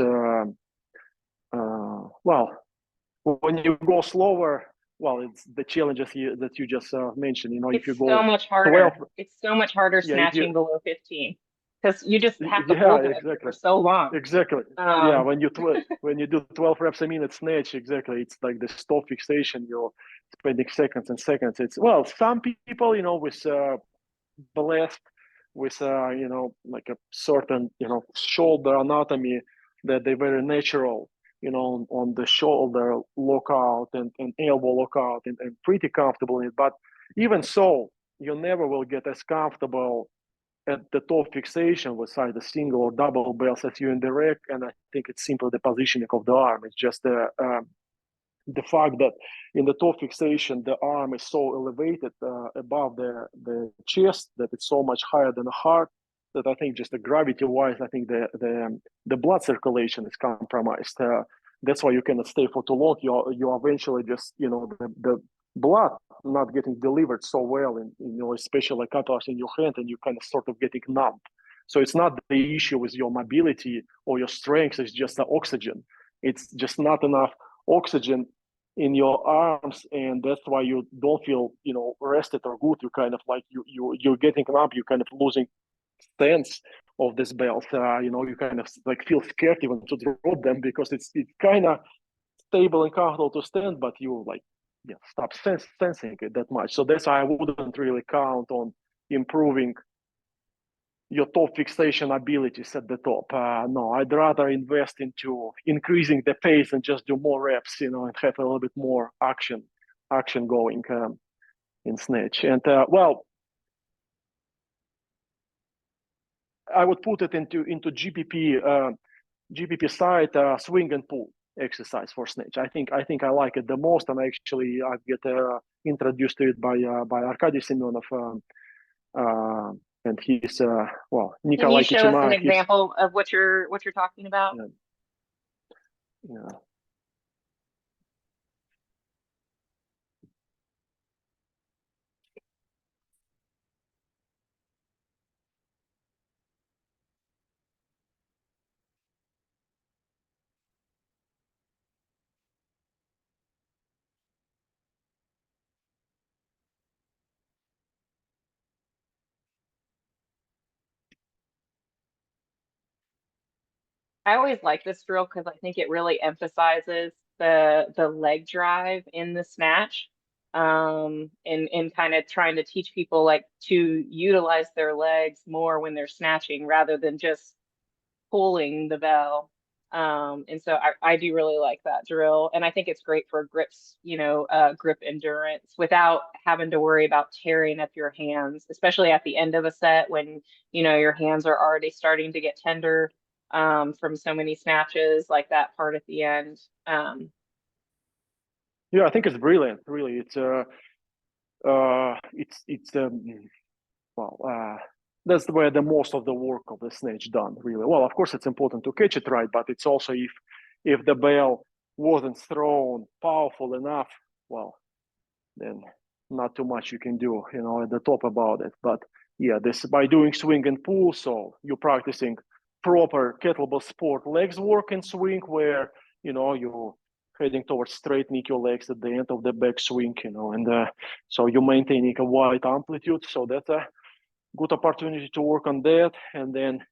well, when you go slower, well, it's the challenges that you just mentioned. If you It's so go much 12, harder. It's so much harder yeah, if you, snatching below 15 because you just have to yeah, hold it exactly. for so long. Exactly. Yeah, Um, when you do 12 reps a minute snatch, exactly, it's like the stop fixation. You're spending seconds and seconds. It's well, some people, with blessed with like a certain shoulder anatomy that they're very natural, on the shoulder lockout and elbow lockout and pretty comfortable in it. But even so, you never will get as comfortable at the toe fixation with either single or double bells as you in the rack. And I think it's simply the positioning of the arm. It's just the fact that in the toe fixation, the arm is so elevated above the chest that it's so much higher than the heart that I think just the gravity wise, I think the blood circulation is compromised. That's why you cannot stay for too long. You eventually just, the blood not getting delivered so well in especially like cutters in your hand, and you kind of sort of getting numb. So it's not the issue with your mobility or your strength, it's just the oxygen. It's just not enough oxygen in your arms, and that's why you don't feel rested or good. You kind of like you're getting up, you kind of losing sense of this belt. You kind of like feel scared even to drop them because it's kind of stable and comfortable to stand, but you like stop sensing it that much. So that's why I wouldn't really count on improving your top fixation abilities at the top. No, I'd rather invest into increasing the pace and just do more reps, and have a little bit more action going in snatch. And well, I would put it into GPP side, swing and pull exercise for snatch. I think I like it the most, and actually I get introduced to it by Arkady Semyonov. And he's well, can you Nikolai show us an Kichima. He's example of what you're talking about? uh, yeah. I always like this drill because I think it really emphasizes the leg drive in the snatch, and kind of trying to teach people like to utilize their legs more when they're snatching rather than just pulling the bell. And so I do really like that drill. And I think it's great for grips, grip endurance without having to worry about tearing up your hands, especially at the end of a set when, your hands are already starting to get tender from so many snatches, like that part at the end. Yeah, I think it's brilliant. Really, it's well, that's where the most of the work of the snatch done. Really, well, of course, it's important to catch it right, but it's also if the bell wasn't thrown powerful enough, well, then not too much you can do, at the top about it. But yeah, this by doing swing and pull, so you're practicing proper kettlebell sport legs work and swing, where you're heading towards straightening your legs at the end of the back swing, and so you're maintaining a wide amplitude. So that's a good opportunity to work on that. And then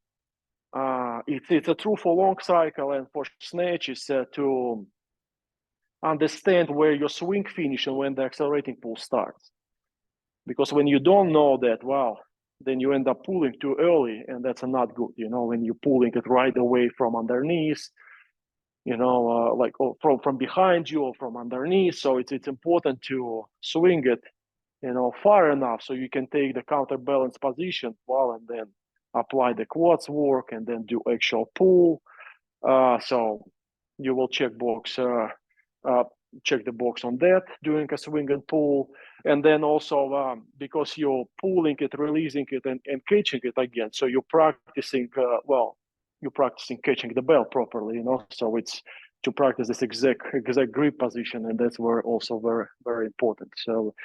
it's a true for long cycle and for snatch is to understand where your swing finish and when the accelerating pull starts. Because when you don't know that, well, then you end up pulling too early, and that's not good. When you're pulling it right away from underneath, like from behind you or from underneath. So it's important to swing it, far enough so you can take the counterbalance position well, and then apply the quads work and then do actual pull. So you will check the box on that, doing a swing and pull. And then also because you're pulling it, releasing it, and catching it again. So you're practicing, you're practicing catching the bell properly, So it's to practice this exact grip position, and that's where also very, very important. So,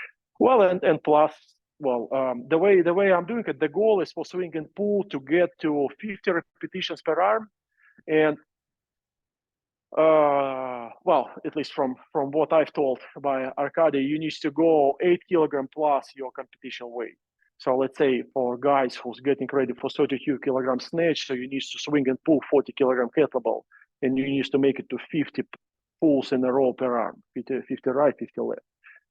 well, and plus, well, the way I'm doing it, the goal is for swing and pull to get to 50 repetitions per arm, and well, at least from what I've told by Arkady, you need to go 8 kilogram plus your competition weight. So let's say for guys who's getting ready for 32 kilogram snatch, so you need to swing and pull 40 kilogram kettlebell, and you need to make it to 50 pulls in a row per arm, 50 right, 50 left.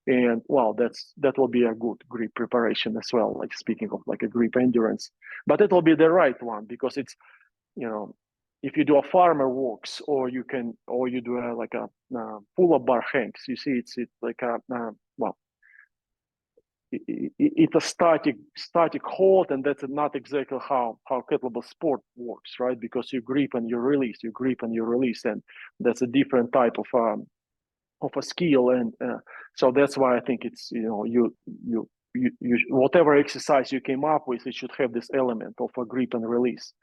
And well, that will be a good grip preparation as well, like speaking of like a grip endurance. But it will be the right one, because it's, if you do a farmer walks, or you do like a pull-up bar hangs, you see it's like a well, it's a static hold, and that's not exactly how kettlebell sport works, right? Because you grip and you release, and that's a different type of a skill. And so that's why I think it's, you whatever exercise you came up with, it should have this element of a grip and release.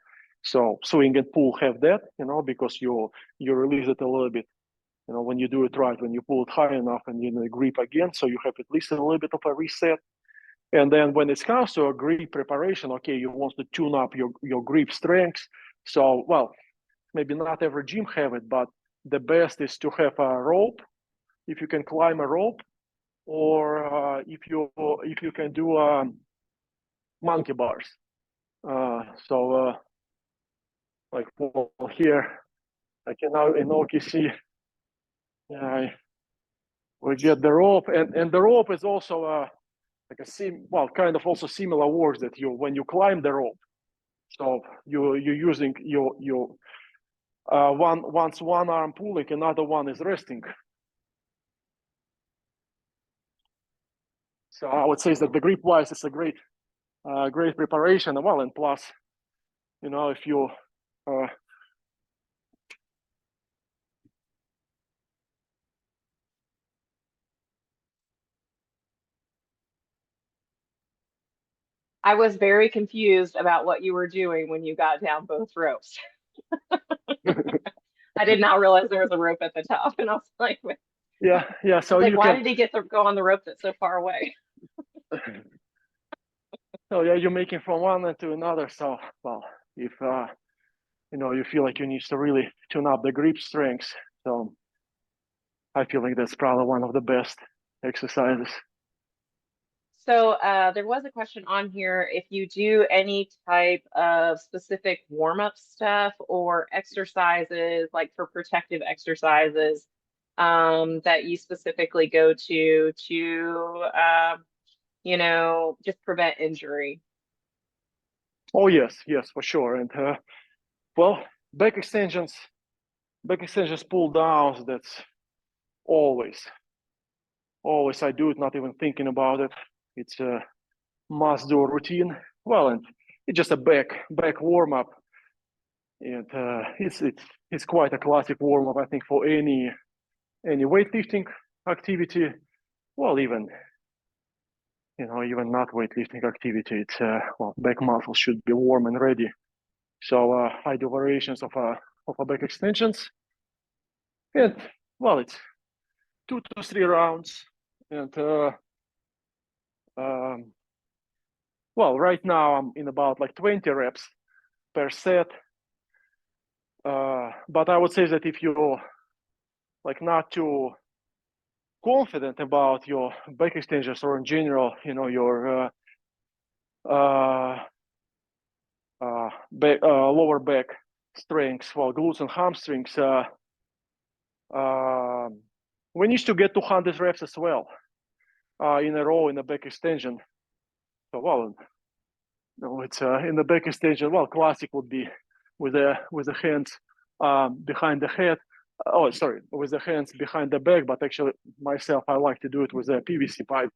So swing and pull have that, because you release it a little bit, when you do it right, when you pull it high enough and grip again, so you have at least a little bit of a reset. And then when it comes to a grip preparation, okay, you want to tune up your grip strength. So, well, maybe not every gym have it, but the best is to have a rope, if you can climb a rope, or if you can do monkey bars. So like here, I can now in OKC, we get the rope, and the rope is also like kind of also similar works that when you climb the rope. So you're using your one arm pulling, another one is resting. So I would say that the grip wise is a great preparation. Well, and plus, if you I was very confused about what you were doing when you got down both ropes. I did not realize there was a rope at the top, and I was like, yeah. So why did he get to go on the rope that's so far away? So yeah, you're making from one end to another. So well, if you feel like you need to really tune up the grip strength, so I feel like that's probably one of the best exercises. So there was a question on here if you do any type of specific warm-up stuff or exercises, like for protective exercises, that you specifically go to, just prevent injury. Oh yes, for sure. And well, back extensions, pull downs. That's always I do it, not even thinking about it. It's a must do routine. Well, and it's just a back warm up, and it's quite a classic warm up, I think, for any weightlifting activity. Well, even even not weightlifting activity, it's back muscles should be warm and ready. So I do variations of a back extensions, and well, it's 2 to 3 rounds, and well, right now I'm in about like 20 reps per set. But I would say that if you're like not too confident about your back extensions or in general, your lower back strengths, well, glutes and hamstrings, we need to get 200 reps as well in a row in the back extension. So, well, it's in the back extension. Well, classic would be with the hands behind the head. Oh, sorry, with the hands behind the back. But actually, myself, I like to do it with a PVC pipe.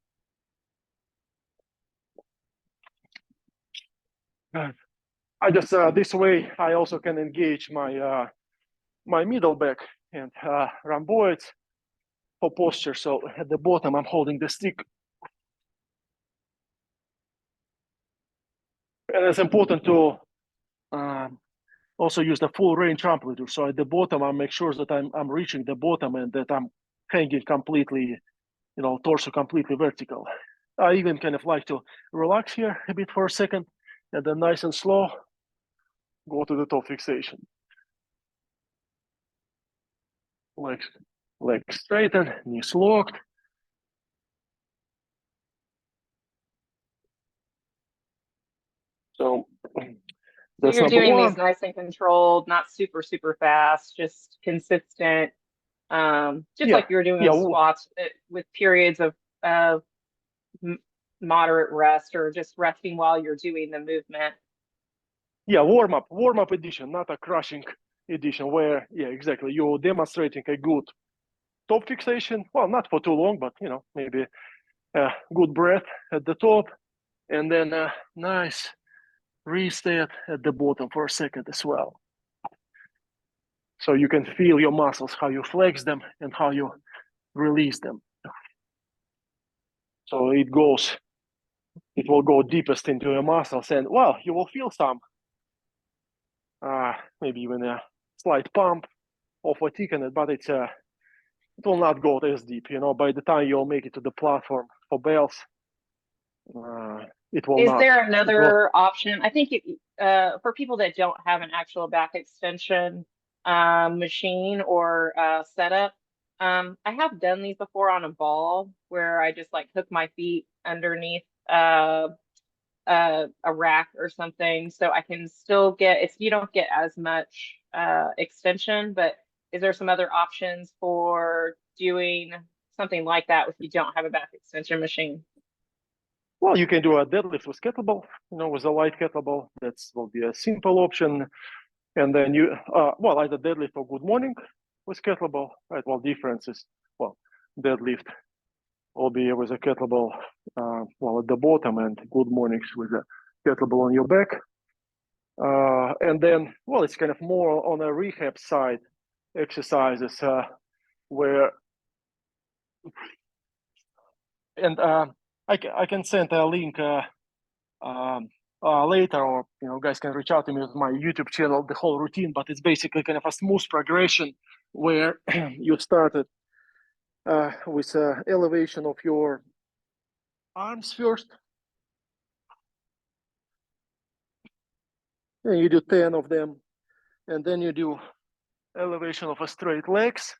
I just this way I also can engage my my middle back and rhomboids for posture. So at the bottom, I'm holding the stick. And it's important to also use the full range amplitude. So at the bottom, I make sure that I'm reaching the bottom and that I'm hanging completely, torso completely vertical. I even kind of like to relax here a bit for a second, and then nice and slow, go to the top fixation. Legs straighten, knees locked. So that's You're doing one. these nice and controlled, not super, super fast, just consistent. Like you were doing those squats with periods of moderate rest or just resting while you're doing the movement. Yeah, warm up edition, not a crushing edition where, yeah, exactly, you're demonstrating a good top fixation. Well, not for too long, but maybe a good breath at the top, and then a nice reset at the bottom for a second as well. So you can feel your muscles, how you flex them and how you release them. So it will go deepest into your muscles, and well, you will feel some, maybe even a slight pump or fatigue in it, but it will not go as deep. By the time you'll make it to the platform for bells, it will Is not. there another option? I think for people that don't have an actual back extension machine or setup, I have done these before on a ball where I just like hook my feet underneath a rack or something, so I can still get, you don't get as much extension, but is there some other options for doing something like that if you don't have a back extension machine? Well, you can do a deadlift with kettlebell, with a light kettlebell. That will be a simple option. And then you, either deadlift or good morning with kettlebell, right? Well, difference is, deadlift will be with a kettlebell, at the bottom, and good mornings with a kettlebell on your back. And then, it's kind of more on a rehab side exercises where, and I can send a link later, or guys can reach out to me with my YouTube channel, the whole routine. But it's basically kind of a smooth progression where you started with elevation of your arms first, and you do 10 of them, and then you do elevation of a straight legs,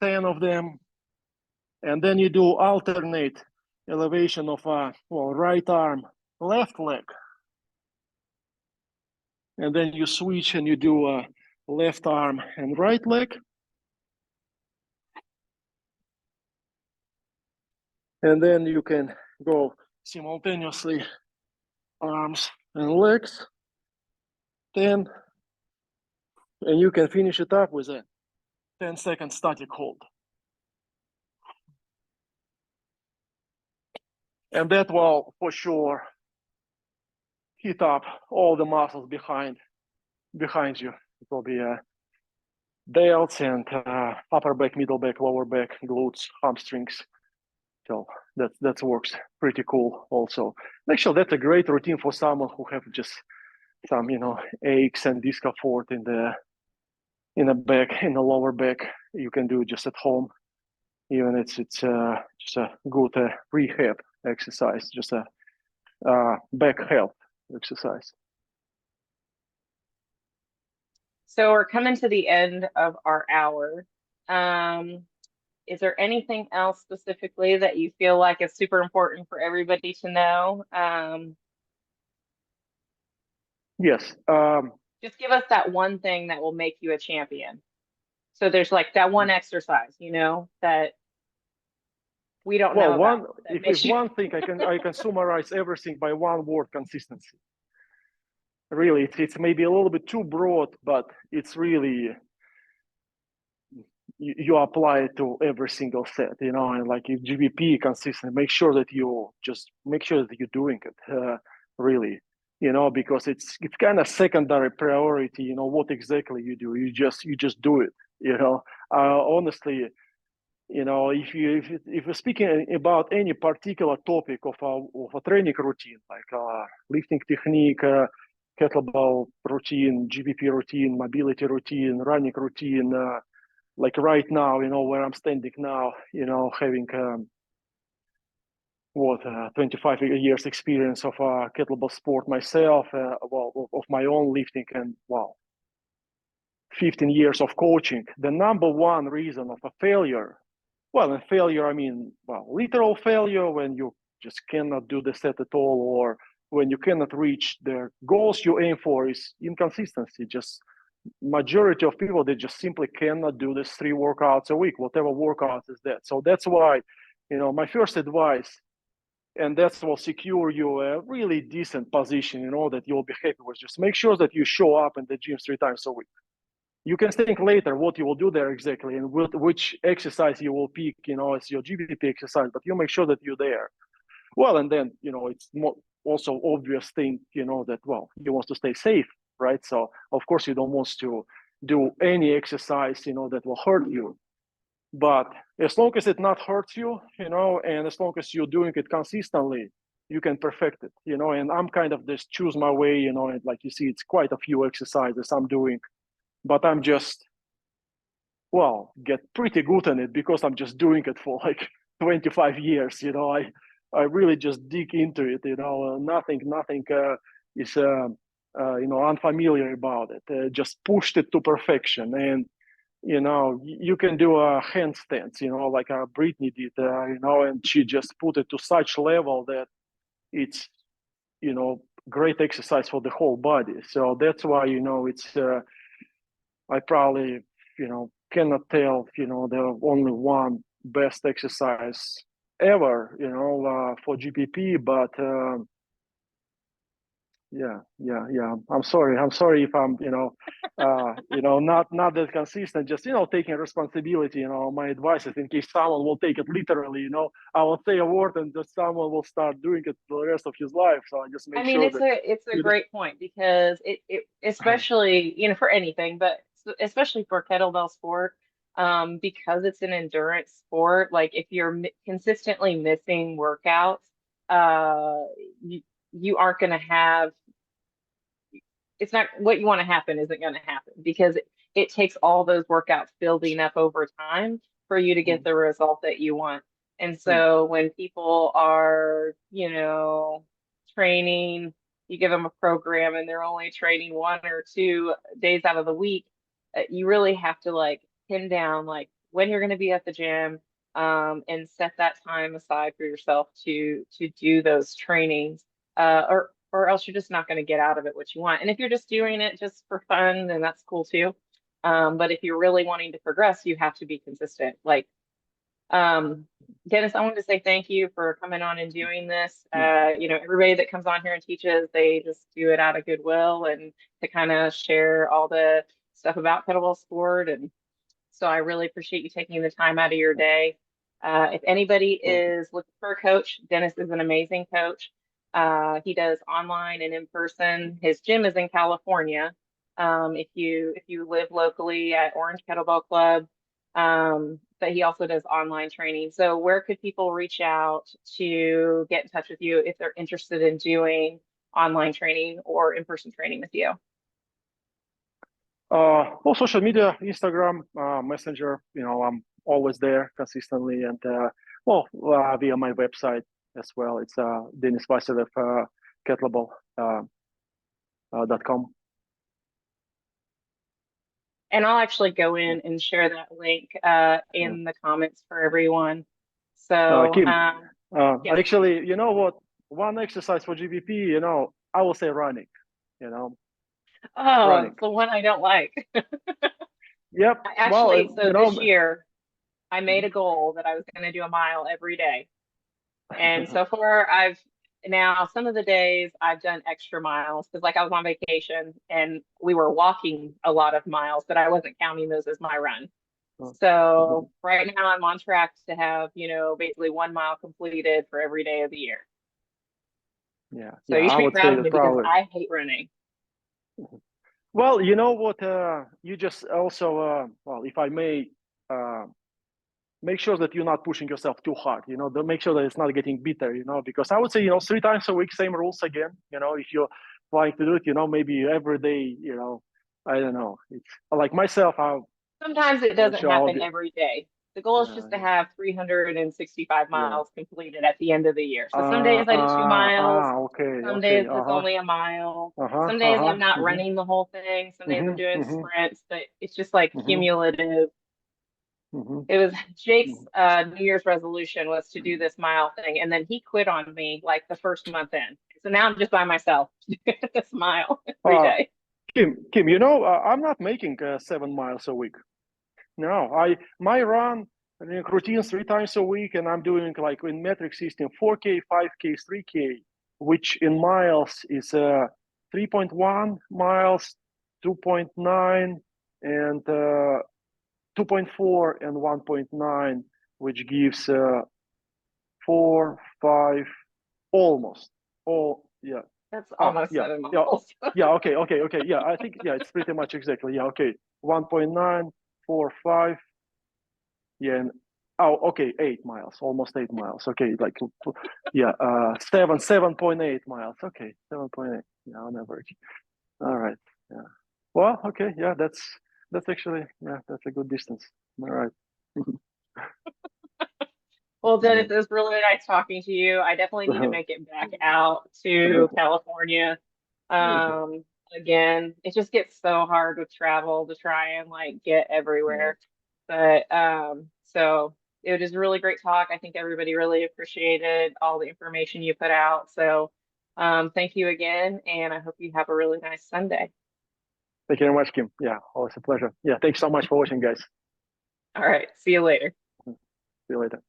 10 of them, and then you do alternate elevation of right arm, left leg, and then you switch and you do left arm and right leg, and then you can go simultaneously arms and legs, 10, and you can finish it up with a 10-second static hold. And that will for sure hit up all the muscles behind you. It will be delts and upper back, middle back, lower back, glutes, hamstrings. So that works pretty cool also. Actually, that's a great routine for someone who have just some, aches and discomfort in the back, in the lower back. You can do it just at home. Even it's just a good rehab exercise, just a back health exercise. So we're coming to the end of our hour. Is there anything else specifically that you feel like is super important for everybody to know? Yes. Just give us that one thing that will make you a champion. So there's like that one exercise, that we don't know about. If one thing I can summarize everything by one word: consistency. Really, it's maybe a little bit too broad, but it's really you apply it to every single set, and like if GPP consistent, make sure that you're doing it really, because it's kind of secondary priority, what exactly you do. You just do it, honestly. If you're speaking about any particular topic of a training routine, like lifting technique, kettlebell routine, GPP routine, mobility routine, running routine, like right now, where I'm standing now, having 25 years experience of kettlebell sport myself, of my own lifting, and 15 years of coaching. The number one reason of a failure, and failure, I mean, literal failure when you just cannot do the set at all, or when you cannot reach the goals you aim for, is inconsistency. Just majority of people, they just simply cannot do this 3 workouts a week, whatever workouts is that. So that's why, my first advice, and that will secure you a really decent position, that you'll be happy with. Just make sure that you show up in the gym 3 times a week. You can think later what you will do there exactly, and which exercise you will pick, as your GPP exercise, but you make sure that you're there. And then, it's also obvious thing, that, you want to stay safe, right? So of course you don't want to do any exercise, that will hurt you. But as long as it not hurts you, and as long as you're doing it consistently, you can perfect it, and I'm kind of just choose my way, and like you see, it's quite a few exercises I'm doing, but I'm just, get pretty good at it because I'm just doing it for like 25 years, I really just dig into it, nothing is, unfamiliar about it. Just pushed it to perfection. And, you can do a handstands, like Brittany did, and she just put it to such level that it's, great exercise for the whole body. So that's why, it's, I probably, cannot tell, the only one best exercise ever, for GPP, but yeah. I'm sorry if I'm, not that consistent. Just, taking responsibility. My advice is, in case someone will take it literally, I will say a word and just someone will start doing it for the rest of his life. So I just make sure that it's a great point, because it especially, for anything, but especially for kettlebell sport, because it's an endurance sport, like if you're consistently missing workouts, you aren't going to have, it's not what you want to happen isn't going to happen, because it takes all those workouts building up over time for you to get the result that you want. And so when people are, training, you give them a program and they're only training 1 or 2 days out of the week, you really have to like pin down like when you're going to be at the gym, and set that time aside for yourself to do those trainings, or else you're just not going to get out of it what you want. And if you're just doing it just for fun, then that's cool too. But if you're really wanting to progress, you have to be consistent. Like, Dennis, I wanted to say thank you for coming on and doing this. Everybody that comes on here and teaches, they just do it out of goodwill and to kind of share all the stuff about kettlebell sport. And so I really appreciate you taking the time out of your day. If anybody is looking for a coach, Dennis is an amazing coach. He does online and in person. His gym is in California. If you live locally at Orange Kettlebell Club, but he also does online training. So where could people reach out to get in touch with you if they're interested in doing online training or in-person training with you? All social media, Instagram, Messenger, I'm always there consistently, and via my website as well. It's Denis Vasilev, kettlebell.com. And I'll actually go in and share that link in the comments for everyone. So, Kim, yes. actually, you know what? One exercise for GPP, I will say running. Oh, running. it's the one I don't like. Yep. Actually, this year I made a goal that I was going to do a mile every day. And so far now some of the days I've done extra miles because like I was on vacation and we were walking a lot of miles, but I wasn't counting those as my run. So right now I'm on track to have, basically 1 mile completed for every day of the year. Yeah. So you should be proud of me because I hate running. Well, you know what? You just also, if I may, make sure that you're not pushing yourself too hard. Make sure that it's not getting bitter. Because I would say, 3 times a week, same rules again. If you're trying to do it, maybe every day. I don't know. It's like myself. Sometimes it doesn't happen every day. The goal is just to have 365 miles completed at the end of the year. So some days I do 2 miles. Some days it's only a mile. Some days I'm not running the whole thing. Some days I'm doing sprints, but it's just like cumulative. It was Jake's New Year's resolution was to do this mile thing, and then he quit on me like the first month in. So now I'm just by myself, this mile every day. Kim, I'm not making 7 miles a week. No, my run routine 3 times a week, and I'm doing like in metric system 4K, 5K, 3K, which in miles is 3.1 miles, 2.9, and 2.4 and 1.9, which gives 4, 5, almost. That's almost 7 miles. Okay. Yeah, I think it's pretty much exactly. 1.9, 4, 5. Yeah, and 8 miles, almost 8 miles. Okay, 7.8 miles. Okay, 7.8. Yeah, on average. All right. Yeah. Well, okay. Yeah, that's actually that's a good distance. All right. Well, Dennis, it was really nice talking to you. I definitely need to make it back out to California. Again, it just gets so hard with travel to try and get everywhere. But so it was really great talk. I think everybody really appreciated all the information you put out. So thank you again, and I hope you have a really nice Sunday. Thank you very much, Kim. Yeah, always a pleasure. Yeah, thanks so much for watching, guys. All right. See you later. See you later.